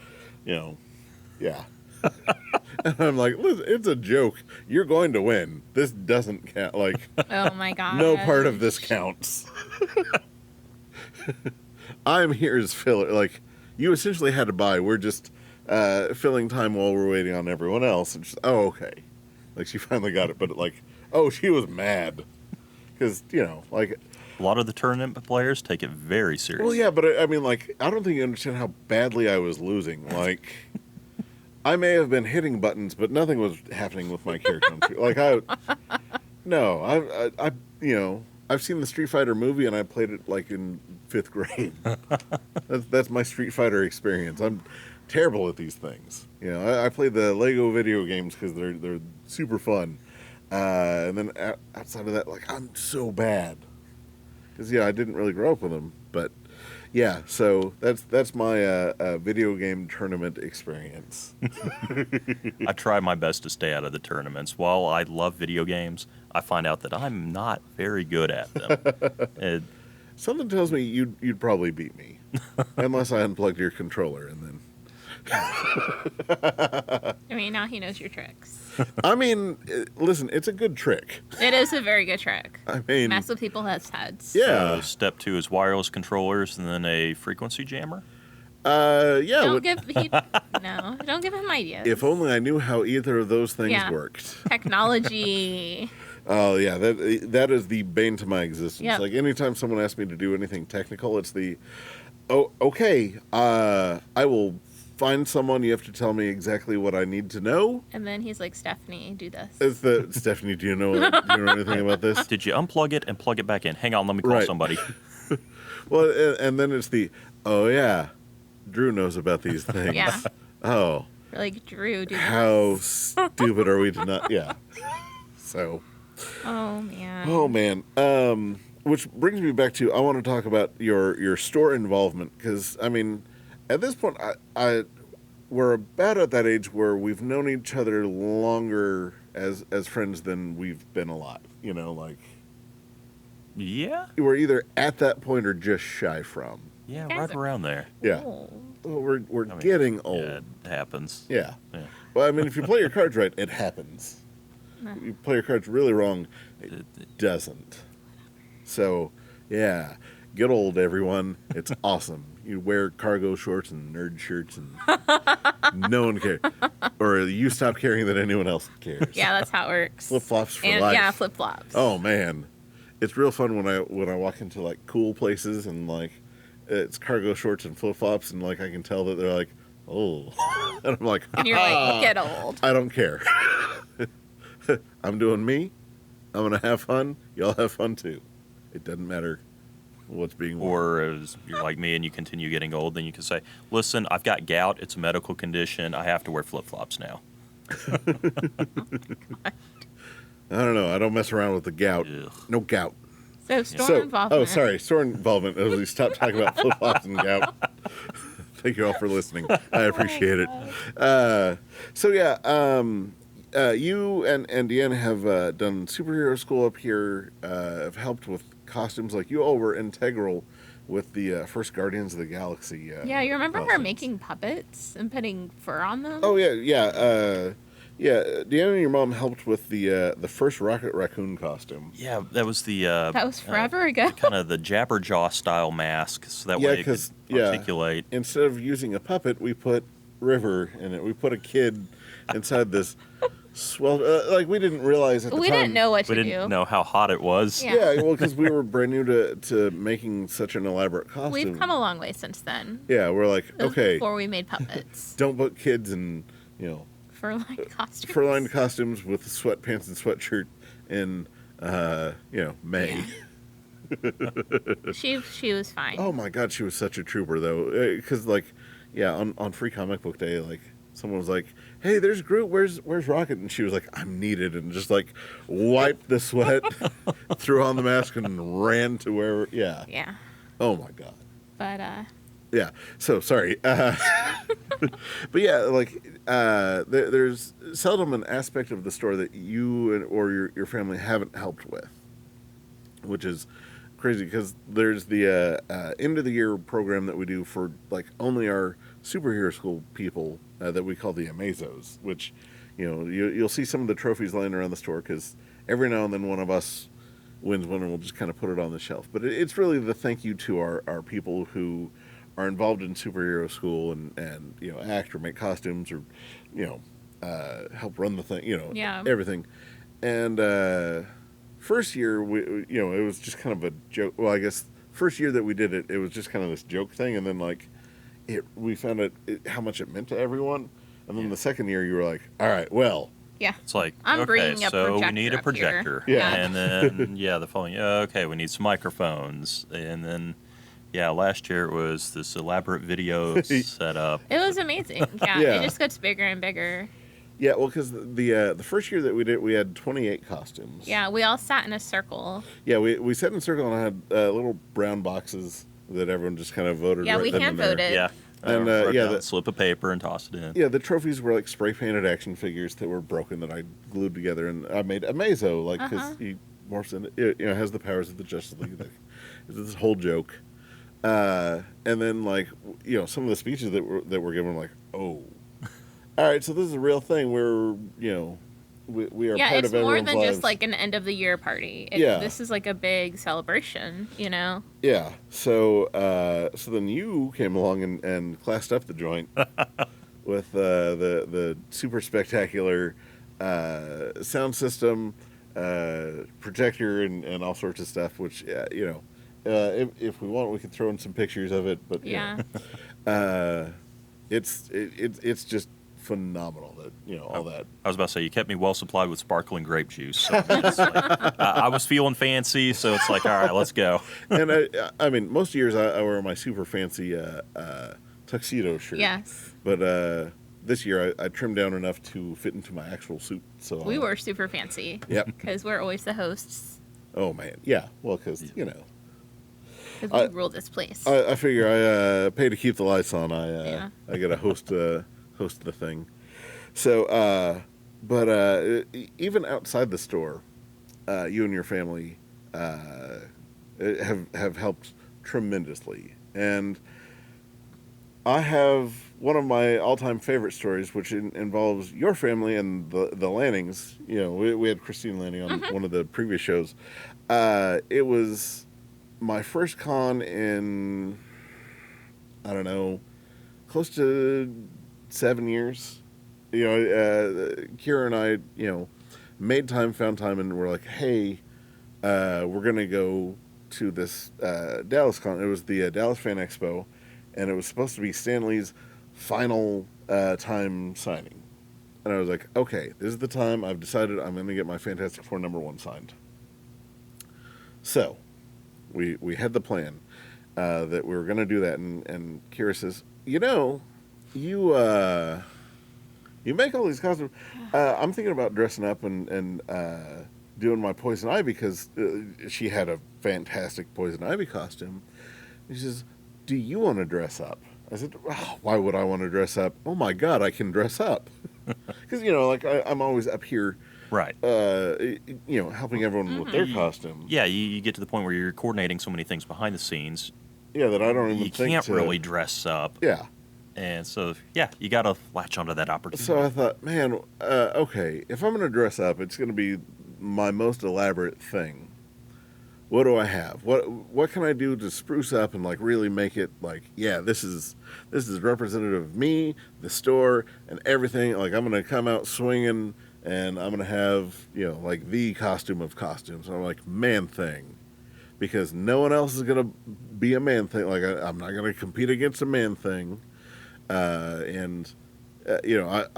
yeah. And I'm like, listen, it's a joke. You're going to win. This doesn't count. Like, Oh my god. no part of this counts. I'm here as filler. Like, you essentially had to buy. We're just filling time while we're waiting on everyone else. And she's, oh, okay. Like, she finally got it. But, like, oh, she was mad. Because, like... A lot of the tournament players take it very seriously. Well, yeah, but I mean, like, I don't think you understand how badly I was losing. Like, I may have been hitting buttons, but nothing was happening with my character. Like, I've seen the Street Fighter movie, and I played it, like, in 5th grade. That's my Street Fighter experience. I'm terrible at these things. I play the Lego video games because they're super fun. And then outside of that, like, I'm so bad. Because, I didn't really grow up with them. But, yeah, so that's my video game tournament experience. I try my best to stay out of the tournaments. While I love video games, I find out that I'm not very good at them. Something tells me you'd probably beat me. Unless I unplugged your controller and then... I mean, now he knows your tricks. I mean, listen, it's a good trick. It is a very good trick. I mean... Mess with people's heads. Yeah. So step 2 is wireless controllers and then a frequency jammer. Yeah. Don't give him ideas. If only I knew how either of those things worked. Technology. Oh, yeah. That is the bane to my existence. Yep. Like, anytime someone asks me to do anything technical, it's okay, I will find someone. You have to tell me exactly what I need to know. And then he's like, Stephanie, do this. Stephanie, do you know anything about this? Did you unplug it and plug it back in? Hang on, let me call somebody. Well, and then it's oh, yeah, Drew knows about these things. Yeah. Oh. We're like, Drew, do this. How stupid are we to not... Yeah. So... Oh, man. Oh, man. Which brings me back to, I want to talk about your store involvement, because, I mean, at this point, we're about at that age where we've known each other longer as friends than we've been alive, like... Yeah? We're either at that point or just shy from. Yeah, right around there. Yeah. Old. Well, we're getting old. Yeah, it happens. Yeah. Yeah. Well, I mean, if you play your cards right, it happens. You play your cards really wrong, it doesn't. So, yeah, get old, everyone. It's awesome. You wear cargo shorts and nerd shirts, and no one cares. Or you stop caring that anyone else cares. Yeah, that's how it works. Flip-flops for life. Yeah, flip-flops. Oh, man. It's real fun when I walk into, like, cool places and, like, it's cargo shorts and flip-flops, and, like, I can tell that they're like, oh. And I'm like, And you're like, get old. I don't care. I'm doing me. I'm going to have fun. Y'all have fun, too. It doesn't matter what's being worn. Or as you're like me and you continue getting old, then you can say, listen, I've got gout. It's a medical condition. I have to wear flip-flops now. I don't know. I don't mess around with the gout. Ugh. No gout. So, store involvement. Oh, sorry. Store involvement. As we stop talking about flip-flops and gout. Thank you all for listening. I appreciate it. So, yeah, you and Deanna have done superhero school up here, have helped with costumes. Like, you all were integral with the first Guardians of the Galaxy. Yeah, you remember her costumes. making puppets and putting fur on them? Oh yeah, yeah. Yeah, Deanna and your mom helped with the first Rocket Raccoon costume. Yeah, that was the That was forever ago. kind of the Jabberjaw style mask, so that Yeah, way it could 'cause, yeah. articulate. Instead of using a puppet, we put River in it. We put a kid inside this swell. Like, we didn't realize at the We time. didn't know what We to do. didn't know how hot it was. Yeah. Yeah, well, because we were brand new to making such an elaborate costume. We've come a long way since then. Yeah, we're like, This was okay, before we made puppets. don't put kids in, Fur-lined costumes. fur-lined costumes with sweatpants and sweatshirt in, May. She was fine. Oh my God, she was such a trooper though. Because on Free Comic Book Day, like, someone was like, "Hey, there's Groot. Where's Rocket?" And she was like, "I'm needed," and just like wiped the sweat, threw on the mask, and ran to where. Yeah. Yeah. Oh my God. But Yeah. So sorry. But yeah, like there's seldom an aspect of the store that you or your family haven't helped with, which is crazy because there's the end of the year program that we do for like only our superhero school people that we call the Amazos, which you'll see some of the trophies laying around the store because every now and then one of us wins one and we'll just kind of put it on the shelf. But it's really the thank you to our people who are involved in superhero school and act or make costumes or help run the thing, Yeah. everything. And first year it was just kind of a joke. Well, I guess first year that we did it was just kind of this joke thing, and then like we found out how much it meant to everyone. And then the second year you were like, all right, well, yeah. It's like, I'm okay, bringing a so we projector need a up here. projector. Yeah. And then, the following, okay, we need some microphones. And then, last year it was this elaborate video setup. It was amazing. Yeah. Yeah. It just gets bigger and bigger. yeah, well, because the first year that we did, we had 28 costumes. Yeah. We all sat in a circle. Yeah, we sat in a circle and I had little brown boxes that everyone just kind of voted. Yeah, right we then hand and there. voted. Yeah. And, Wrote yeah, down a the- slip of paper and tossed it in. Yeah, the trophies were like spray painted action figures that were broken that I glued together, and I made a Mazo, like, because he morphs in it, has the powers of the Justice League. It's this whole joke. And then, like, some of the speeches that were given, like, oh, all right, so this is a real thing. We're, we are Yeah, part it's of more everyone's than lives. just like an end of the year party. Yeah. This is like a big celebration, Yeah. So then you came along and classed up the joint with the super spectacular sound system, projector, and all sorts of stuff. Which if we want, we can throw in some pictures of it. But Yeah. it's just phenomenal that all that. I was about to say, you kept me well supplied with sparkling grape juice. So it's like, I was feeling fancy, so it's like, all right, let's go. And I mean, most years I wear my super fancy tuxedo shirt. Yes. But this year I trimmed down enough to fit into my actual suit. So We were super fancy. Yep. Because we're always the hosts. Oh man, yeah. Well, because Because I- we rule this place. I figure I pay to keep the lights on. Yeah. I got to host the thing. So, but even outside the store, you and your family have helped tremendously. And I have one of my all-time favorite stories, which involves your family and the Lannings. We had Christine Lanning on one of the previous shows. It was my first con in, I don't know, close to 7 years. Kira and I, made time, found time, and we're like, hey, we're going to go to this Dallas con. It was the Dallas Fan Expo, and it was supposed to be Stan Lee's final time signing. And I was like, okay, this is the time. I've decided I'm going to get my Fantastic Four #1 signed. So we had the plan that we were going to do that, and Kira says, you make all these costumes. I'm thinking about dressing up and doing my Poison Ivy because she had a fantastic Poison Ivy costume. She says, do you want to dress up? I said, oh, why would I want to dress up? Oh my God, I can dress up. Because, I'm always up here Right. Helping everyone with their costume. Yeah, you get to the point where you're coordinating so many things behind the scenes. Yeah, that I don't even You think can't to, really dress up. Yeah. And so, yeah, you got to latch onto that opportunity. So I thought, man, okay, if I'm going to dress up, it's going to be my most elaborate thing. What do I have? What can I do to spruce up and like really make it like, yeah, this is representative of me, the store, and everything. Like I'm going to come out swinging, and I'm going to have like the costume of costumes. And I'm like Man Thing, because no one else is going to be a Man Thing. Like I'm not going to compete against a Man Thing. I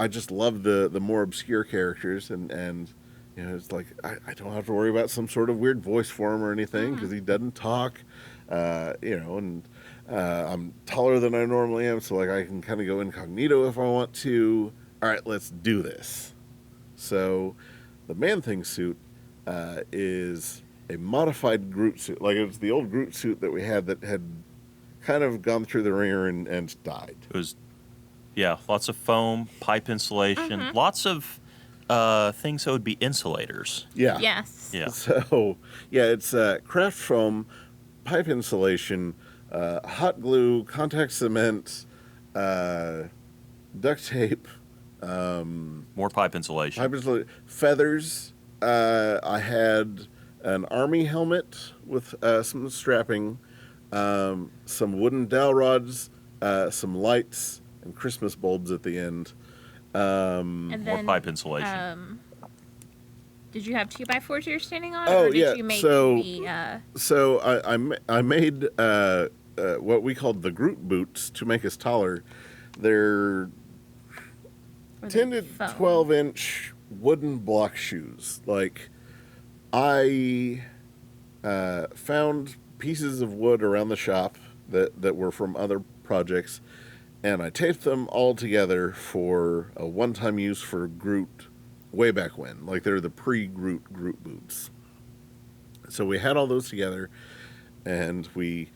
just love the more obscure characters, and it's like I don't have to worry about some sort of weird voice for him or anything because he doesn't talk, and I'm taller than I normally am, so like I can kind of go incognito if I want to. All right, let's do this. So, the Man Thing suit is a modified Groot suit. Like it's the old Groot suit that we had that had kind of gone through the ringer and died. It was, yeah, lots of foam, pipe insulation, lots of things that would be insulators. Yeah. Yes. Yeah. So, yeah, it's craft foam, pipe insulation, hot glue, contact cement, duct tape. More pipe insulation. Feathers. I had an army helmet with some strapping, some wooden dowel rods, some lights, and Christmas bulbs at the end. And More then, pipe insulation. Did you have 2x4s you're standing on? Oh, or did yeah. you make So I made what we called the Groot boots to make us taller. They're 10 to 12 inch wooden block shoes. Like I found pieces of wood around the shop that were from other projects, and I taped them all together for a one-time use for Groot way back when. Like they're the pre-Groot boots. So we had all those together, and we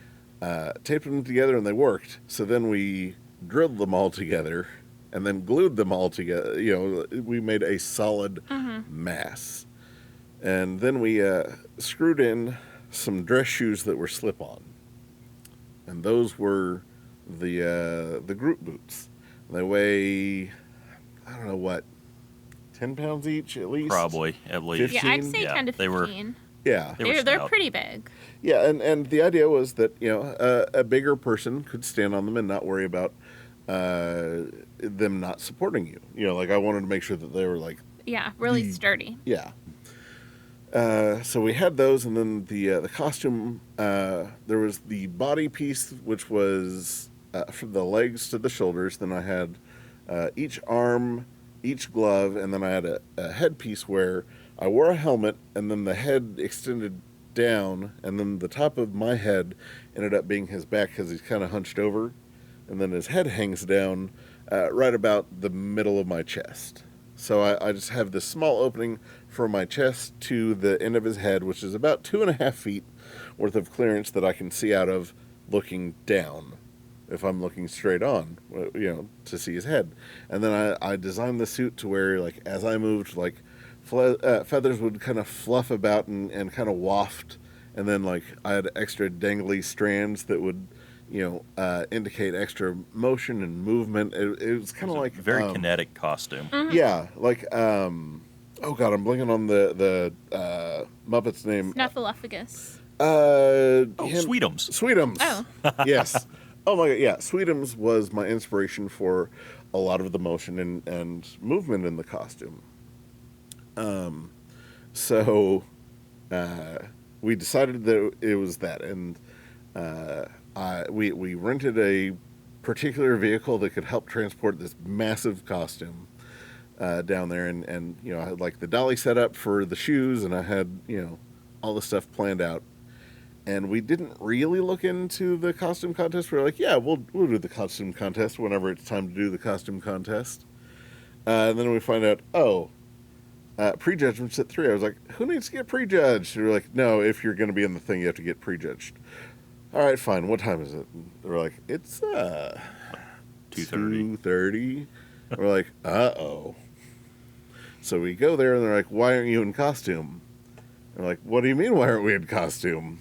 taped them together, and they worked. So then we drilled them all together, and then glued them all together. We made a solid mass. And then we screwed in some dress shoes that were slip-on. And those were the Groot boots. They weigh, I don't know what, 10 pounds each at least? Probably, at least. 15? Yeah, I'd say Yeah, 10 to they 15. Yeah. They're pretty big. Yeah, and the idea was that, a bigger person could stand on them and not worry about them not supporting you. Like I wanted to make sure that they were like... Yeah, really sturdy. Yeah. So we had those, and then the costume, there was the body piece, which was from the legs to the shoulders. Then I had each arm, each glove, and then I had a headpiece where I wore a helmet, and then the head extended down, and then the top of my head ended up being his back because he's kind of hunched over, and then his head hangs down right about the middle of my chest. So I just have this small opening from my chest to the end of his head, which is about 2.5 feet worth of clearance that I can see out of looking down. If I'm looking straight on, to see his head. And then I designed the suit to where, like, as I moved, like, feathers would kind of fluff about and kind of waft. And then, like, I had extra dangly strands that would, indicate extra motion and movement. It was kind of like... very kinetic costume. Yeah, like, oh God, I'm blanking on the Muppet's name. Snuffleupagus. Sweetums. Sweetums. Oh. Yes. Oh my God, yeah. Sweetums was my inspiration for a lot of the motion and movement in the costume. So we decided that it was that, and we rented a particular vehicle that could help transport this massive costume down there, and I had like the dolly set up for the shoes, and I had all the stuff planned out. And we didn't really look into the costume contest. We were like, yeah, we'll do the costume contest whenever it's time to do the costume contest. And then we find out, prejudgment's at 3. I was like, who needs to get prejudged? And we were like, no, if you're going to be in the thing, you have to get prejudged. All right, fine. What time is it? And we're like, it's 2:30. We're like, uh-oh. So we go there, and they're like, "Why aren't you in costume?" And we're like, "What do you mean, why aren't we in costume?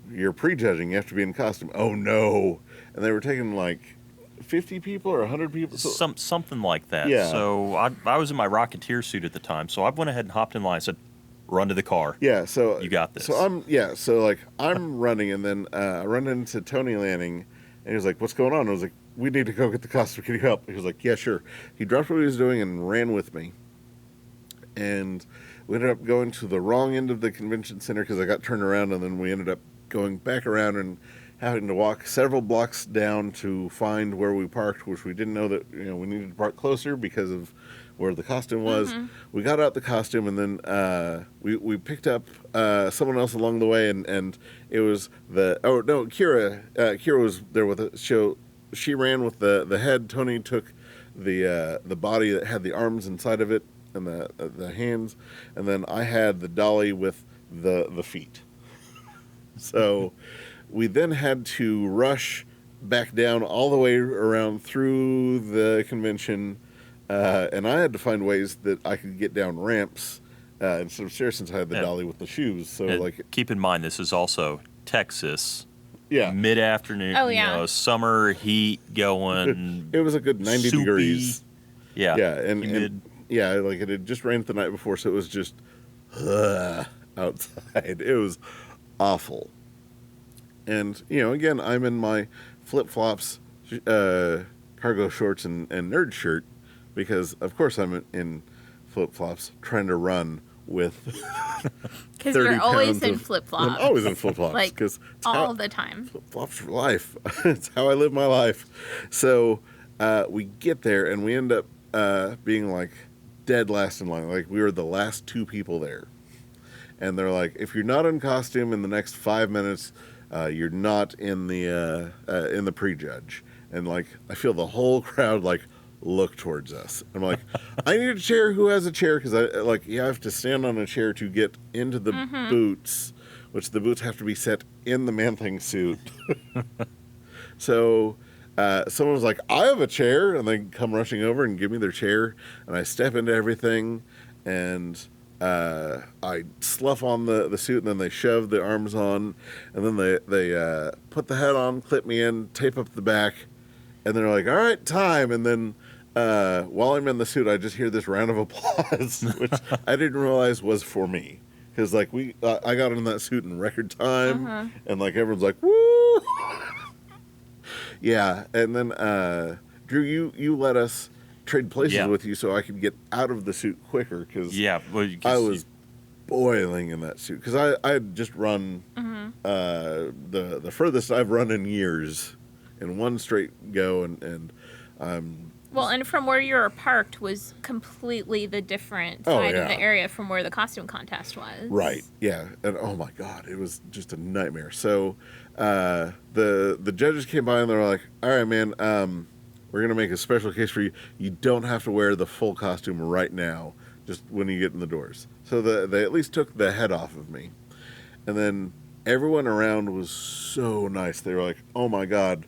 You're prejudging. You have to be in costume." "Oh, no." And they were taking, like, 50 people or 100 people. Something like that. Yeah. So I was in my Rocketeer suit at the time, so I went ahead and hopped in line and said, "Run to the car." Yeah, so... You got this. So I'm running, and then I run into Tony Lanning, and he was like, "What's going on?" I was like, "We need to go get the costume. Can you help?" He was like, "Yeah, sure." He dropped what he was doing and ran with me. And we ended up going to the wrong end of the convention center because I got turned around, and then we ended up going back around and having to walk several blocks down to find where we parked, which we didn't know that we needed to park closer because of where the costume was. Mm-hmm. We got out the costume, and then we picked up someone else along the way, and it was Kira. Kira was there with us. She ran with the head. Tony took the body that had the arms inside of it and the hands, and then I had the dolly with the feet. So we then had to rush back down all the way around through the convention, and I had to find ways that I could get down ramps instead of stairs since I had the dolly with the shoes. So keep in mind, this is also Texas. Yeah. Mid-afternoon. Oh, yeah. Summer heat going. It was a good 90 soupy. degrees. Yeah. Yeah, and it had just rained the night before, so it was just outside. It was awful. And, again, I'm in my flip-flops, cargo shorts, and nerd shirt because, of course, I'm in flip-flops trying to run with Because 30 you're always pounds in of- flip-flops. I'm always in flip-flops. Like, 'cause it's all the time. Flip-flops for life. It's how I live my life. So we get there, and we end up being, like, dead last in line. Like, we were the last two people there. And they're like, if you're not in costume in the next 5 minutes, you're not in the prejudge. And, like, I feel the whole crowd, like, look towards us. I'm like, I need a chair. Who has a chair? Because you have to stand on a chair to get into the boots, which the boots have to be set in the Man-Thing suit. So someone was like, I have a chair, and they come rushing over and give me their chair, and I step into everything, and I slough on the suit, and then they shove the arms on, and then they put the head on, clip me in, tape up the back, and they're like, all right, time. And then while I'm in the suit, I just hear this round of applause, which I didn't realize was for me. Because, like, I got in that suit in record time, and, like, everyone's like, woo! Yeah, and then, Drew, you let us trade places with you so I could get out of the suit quicker, because I was boiling in that suit. Because I had just run the furthest I've run in years in one straight go, and Well, and from where you were parked was completely the different side of the area from where the costume contest was. Right, yeah. And oh my God, it was just a nightmare. So the judges came by and they were like, all right, man, we're going to make a special case for you. You don't have to wear the full costume right now, just when you get in the doors. So they at least took the head off of me. And then everyone around was so nice. They were like, oh my God,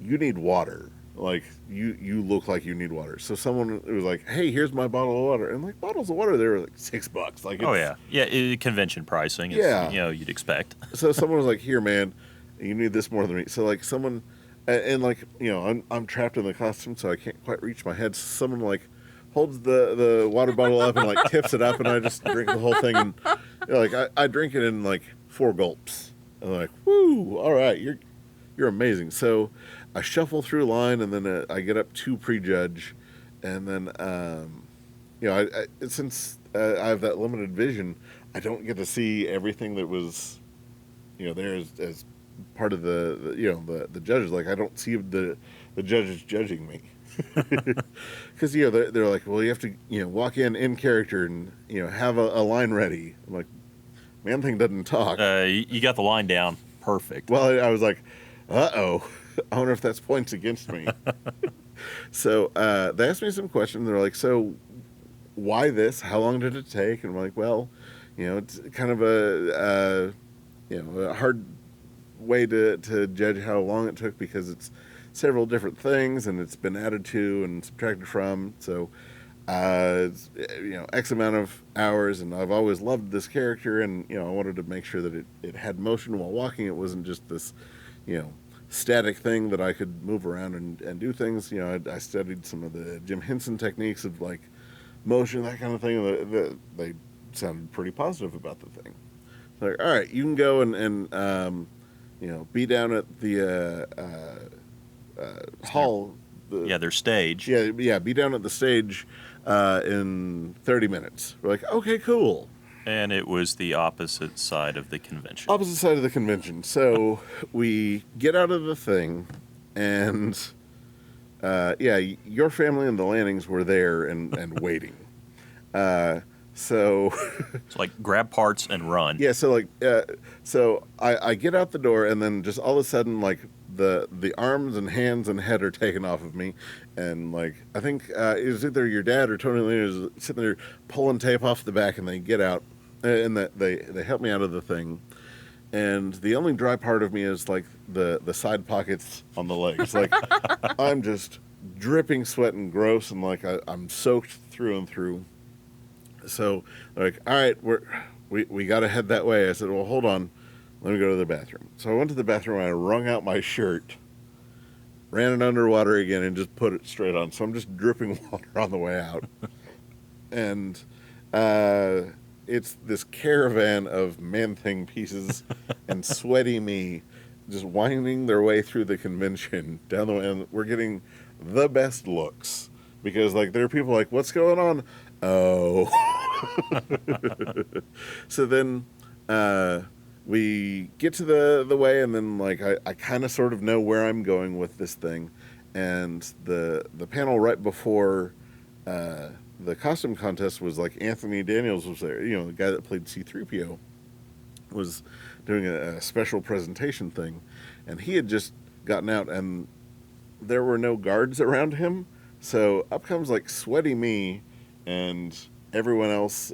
you need water. Like, you look like you need water. So someone was like, hey, here's my bottle of water. And, like, bottles of water, they were like $6. Like, convention pricing is, you'd expect. So someone was like, here, man, you need this more than me. So, like, someone, and like, I'm trapped in the costume, so I can't quite reach my head. So someone, like, holds the water bottle up and, like, tips it up, and I just drink the whole thing. And, I drink it in, like, 4 gulps. And I'm like, woo, all right, you're amazing. So I shuffle through line, and then I get up to prejudge, and then, since I have that limited vision, I don't get to see everything that was, there as part of the judges. Like, I don't see the judges judging me. Because, they're like, well, you have to, walk in character and, have a line ready. I'm like, Man-Thing doesn't talk. You got the line down. Perfect. Well, I was like, uh-oh. I wonder if that's points against me. So they asked me some questions. They're like, so why this? How long did it take? And I'm like, well, it's kind of a hard way to judge how long it took because it's several different things and it's been added to and subtracted from. So X amount of hours, and I've always loved this character, and I wanted to make sure that it had motion while walking. It wasn't just this, static thing that I could move around and do things. I studied some of the Jim Henson techniques of like motion, that kind of thing. They sounded pretty positive about the thing. Like, all right, you can go and be down at the hall. Their stage. Yeah, be down at the stage in 30 minutes. We're like, okay, cool. And it was the opposite side of the convention. Opposite side of the convention. So we get out of the thing, and your family and the Lannings were there and waiting. So it's like grab parts and run. Yeah, so I get out the door, and then just all of a sudden, like the arms and hands and head are taken off of me, and like I think it was either your dad or Tony Lane is sitting there pulling tape off the back, and they get out, and they help me out of the thing, and the only dry part of me is like the side pockets on the legs, like I'm just dripping sweat and gross, and like I'm soaked through and through. So they're like, all right, we got to head that way. I said, well, hold on. Let me go to the bathroom. So I went to the bathroom, and I wrung out my shirt, ran it underwater again, and just put it straight on. So I'm just dripping water on the way out. And it's this caravan of Man-Thing pieces and sweaty me just winding their way through the convention down the way. And we're getting the best looks because, like, there are people like, what's going on? Oh. So then we get to the way, and then like I kind of sort of know where I'm going with this thing, and the panel right before the costume contest was like Anthony Daniels was there, the guy that played C-3PO was doing a special presentation thing, and he had just gotten out, and there were no guards around him, so up comes like sweaty me, and everyone else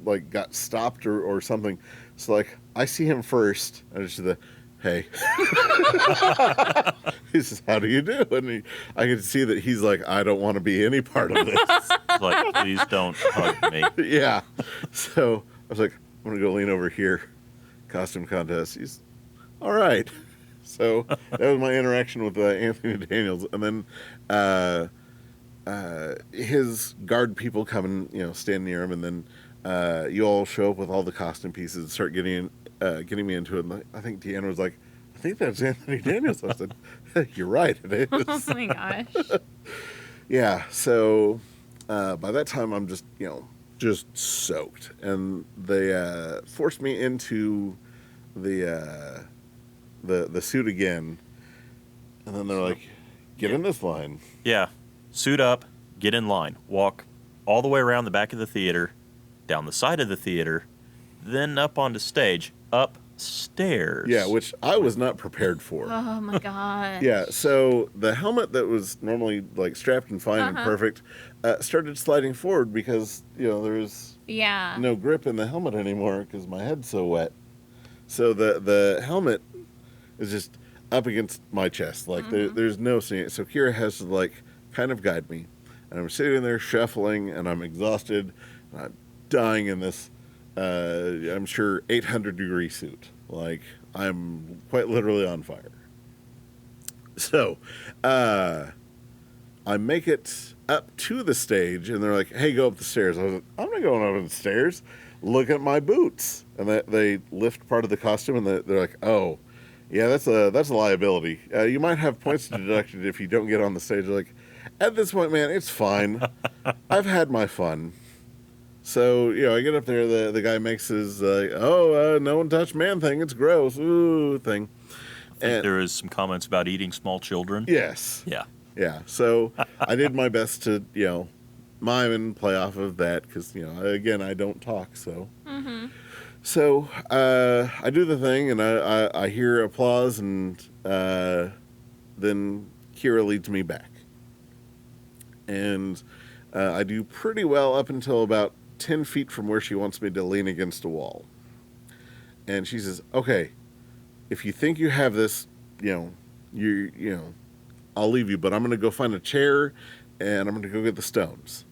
like got stopped or something. So like I see him first, and I just hey. He says, how do you do? And I can see that he's like, I don't want to be any part of this. Like, please don't hug me. Yeah. So I was like, I'm going to go lean over here. Costume contest. He's all right. So that was my interaction with Anthony Daniels. And then his guard people come and stand near him, and then you all show up with all the costume pieces and start getting me into it. And I think Deanna was like, I think that's Anthony Daniels. I said, you're right, it is. Oh my gosh. Yeah, so by that time I'm just soaked, and they forced me into the suit again, and then they're like, get in this line. Yeah. Suit up, get in line, walk all the way around the back of the theater, down the side of the theater, then up onto stage, upstairs. Yeah, which I was not prepared for. Oh my god. Yeah, so the helmet that was normally like strapped and fine and perfect started sliding forward because there was no grip in the helmet anymore because my head's so wet. So the helmet is just up against my chest, like there's no seeing it. So Kira has to like kind of guide me, and I'm sitting there shuffling, and I'm exhausted, and I'm dying in this I'm sure 800-degree suit. Like I'm quite literally on fire. So I make it up to the stage, and they're like, hey, go up the stairs. I was like, I'm not going up the stairs. Look at my boots. And they lift part of the costume, and they're like, oh, yeah, that's a liability. You might have points deducted if you don't get on the stage. Like, at this point, man, it's fine. I've had my fun. So, I get up there, the guy makes his, no one touch Man-Thing, it's gross, ooh, thing. And there is some comments about eating small children. Yes. Yeah. Yeah, so I did my best to, mime and play off of that, because, again, I don't talk, so. Mm-hmm. So, I do the thing, and I hear applause, and then Kira leads me back. And I do pretty well up until about 10 feet from where she wants me to lean against a wall. And she says, okay, if you think you have this, I'll leave you, but I'm going to go find a chair, and I'm going to go get the stones.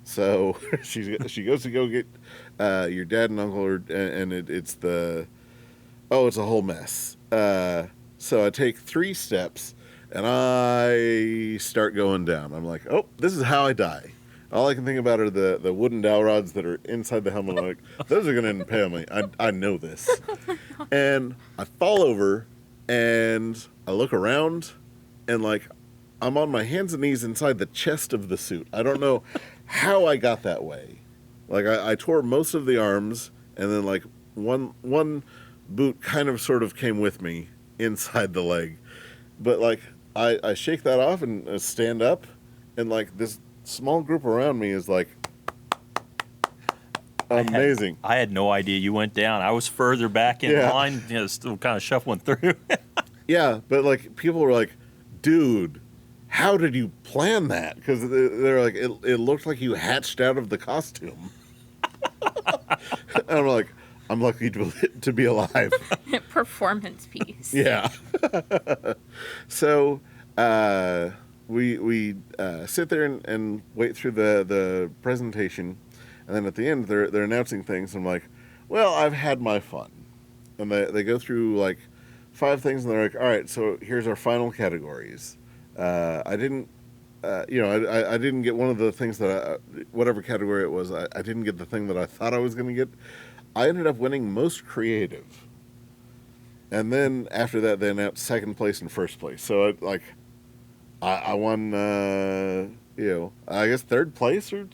So she goes to go get your dad and uncle, and it's it's a whole mess. So I take 3 steps, and I start going down. I'm like, oh, this is how I die. All I can think about are the wooden dowel rods that are inside the helmet. I'm like, those are going to impale me. I know this. And I fall over, and I look around, and like, I'm on my hands and knees inside the chest of the suit. I don't know how I got that way. Like, I tore most of the arms, and then like one boot kind of sort of came with me inside the leg. But like, I shake that off and stand up, and like this small group around me is like amazing. I had no idea you went down. I was further back in line, still kind of shuffling through. Yeah, but like people were like, dude, how did you plan that? Because they're like, it looked like you hatched out of the costume. And I'm like, I'm lucky to be alive. Performance piece. Yeah. So we sit there and wait through the presentation, and then at the end they're announcing things. And I'm like, well, I've had my fun. And they go through like 5 things, and they're like, all right, so here's our final categories. I didn't get one of the things that whatever category it was. I didn't get the thing that I thought I was going to get. I ended up winning most creative. And then after that, they announced second place and first place. So I won, I guess third place, or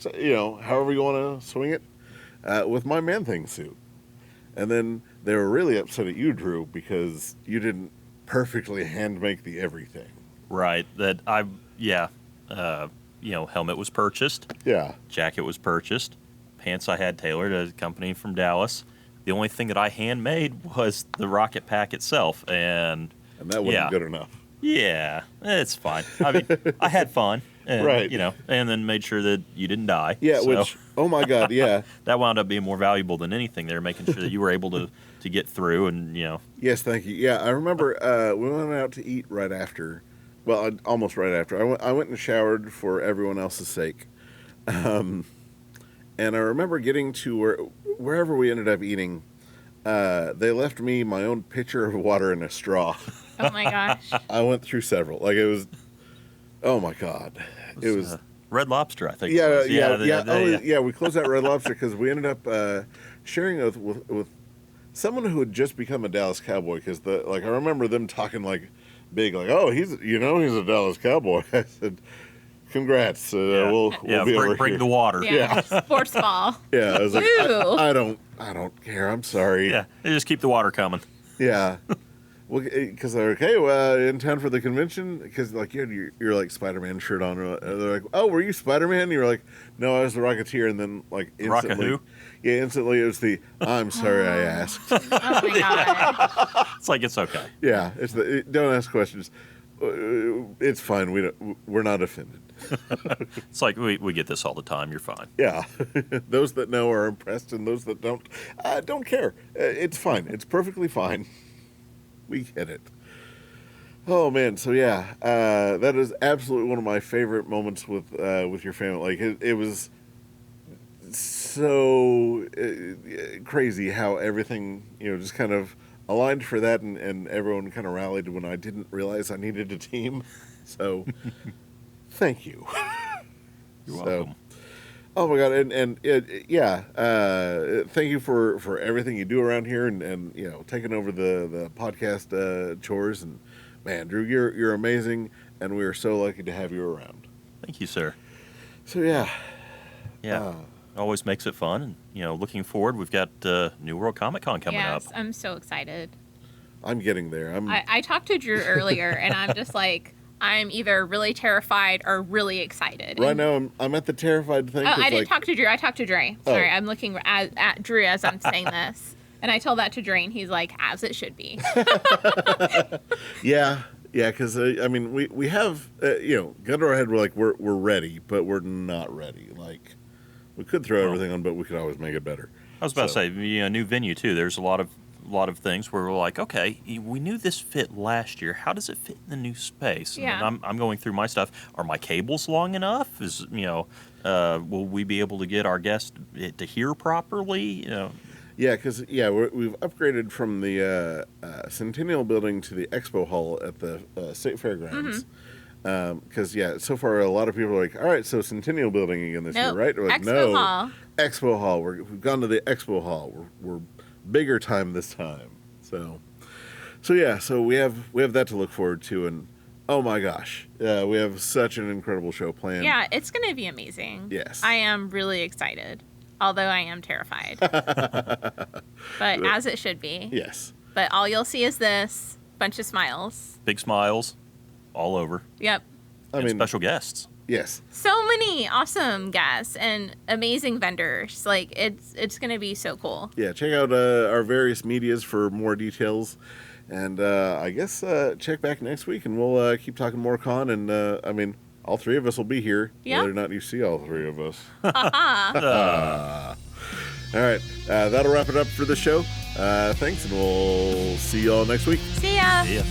however you want to swing it, with my Man-Thing suit. And then they were really upset at you, Drew, because you didn't perfectly hand make the everything. Right. Helmet was purchased. Yeah. Jacket was purchased. Pants I had tailored at a company from Dallas. The only thing that I handmade was the rocket pack itself, and that wasn't good enough. Yeah, it's fine. I mean, I had fun, and, right? And then made sure that you didn't die. Yeah. So, which, oh my God, yeah. That wound up being more valuable than anything. They were making sure that you were able to get through, and Yes, thank you. Yeah, I remember we went out to eat right after. Well, almost right after. I went and showered for everyone else's sake. And I remember getting to wherever we ended up eating, they left me my own pitcher of water and a straw. Oh my gosh. I went through several. Like, it was, oh my God. It was Red Lobster, I think. Yeah, we closed out Red Lobster because we ended up sharing it with someone who had just become a Dallas Cowboy. Because I remember them talking like big, like, oh, he's a Dallas Cowboy. I said, congrats. We'll be over bring here. The water. Yeah. Sports ball. Yeah, I was like, Ew. I don't care. I'm sorry. Yeah, they just keep the water coming. Yeah. Well, because they're okay. Well, in town for the convention, because like you're like Spider-Man shirt on. They're like, oh, were you Spider-Man? And you're like, no, I was the Rocketeer. And then like instantly, Rock-a-who? Yeah, instantly it was the I'm sorry I asked. Oh my god. It's like, it's okay. Yeah, it's don't ask questions. It's fine. We're not offended. It's like we get this all the time. You're fine. Yeah, those that know are impressed, and those that don't care. It's fine. It's perfectly fine. We get it. Oh man, so yeah, that is absolutely one of my favorite moments with your family. Like it was so crazy how everything just kind of aligned for that, and everyone kind of rallied when I didn't realize I needed a team. So thank you. You're welcome. Oh my God, and thank you for everything you do around here, and taking over the podcast chores. And man, Drew, you're amazing, and we are so lucky to have you around. Thank you, sir. So yeah. Always makes it fun, and looking forward, we've got New World Comic Con coming up. Yes, I'm so excited. I'm getting there. I talked to Drew earlier, and I'm just like, I'm either really terrified or really excited. Right now, I'm at the terrified thing. Oh, I didn't talk to Drew. I talked to Dre. Sorry, I'm looking at Drew as I'm saying this. And I told that to Dre, and he's like, as it should be. Yeah, because, we have, gun to our head, we're like, we're ready, but we're not ready. Like, we could throw everything on, but we could always make it better. I was about to say, new venue, too. There's a lot of lot of things where we're like, okay, we knew this fit last year. How does it fit in the new space? Yeah. And I'm going through my stuff. Are my cables long enough? Will we be able to get our guests to hear properly? Yeah, because we've upgraded from the Centennial Building to the Expo Hall at the State Fairgrounds. Because so far a lot of people are like, all right, so Centennial Building again this year, right? We're like, Expo Hall. Expo Hall. We've gone to the Expo Hall. We're bigger time this time. So we have that to look forward to, and oh my gosh, we have such an incredible show planned. Yeah, it's going to be amazing. Yes, I am really excited, although I am terrified, but as it should be. Yes. But all you'll see is this bunch of smiles, big smiles, all over. Yep. And special guests. Yes. So many awesome guests and amazing vendors. Like, it's going to be so cool. Yeah, check out our various medias for more details. And I guess check back next week and we'll keep talking more con. And all three of us will be here. Yeah. Whether or not you see all three of us. All right. That'll wrap it up for the show. Thanks, and we'll see you all next week. See ya. See ya.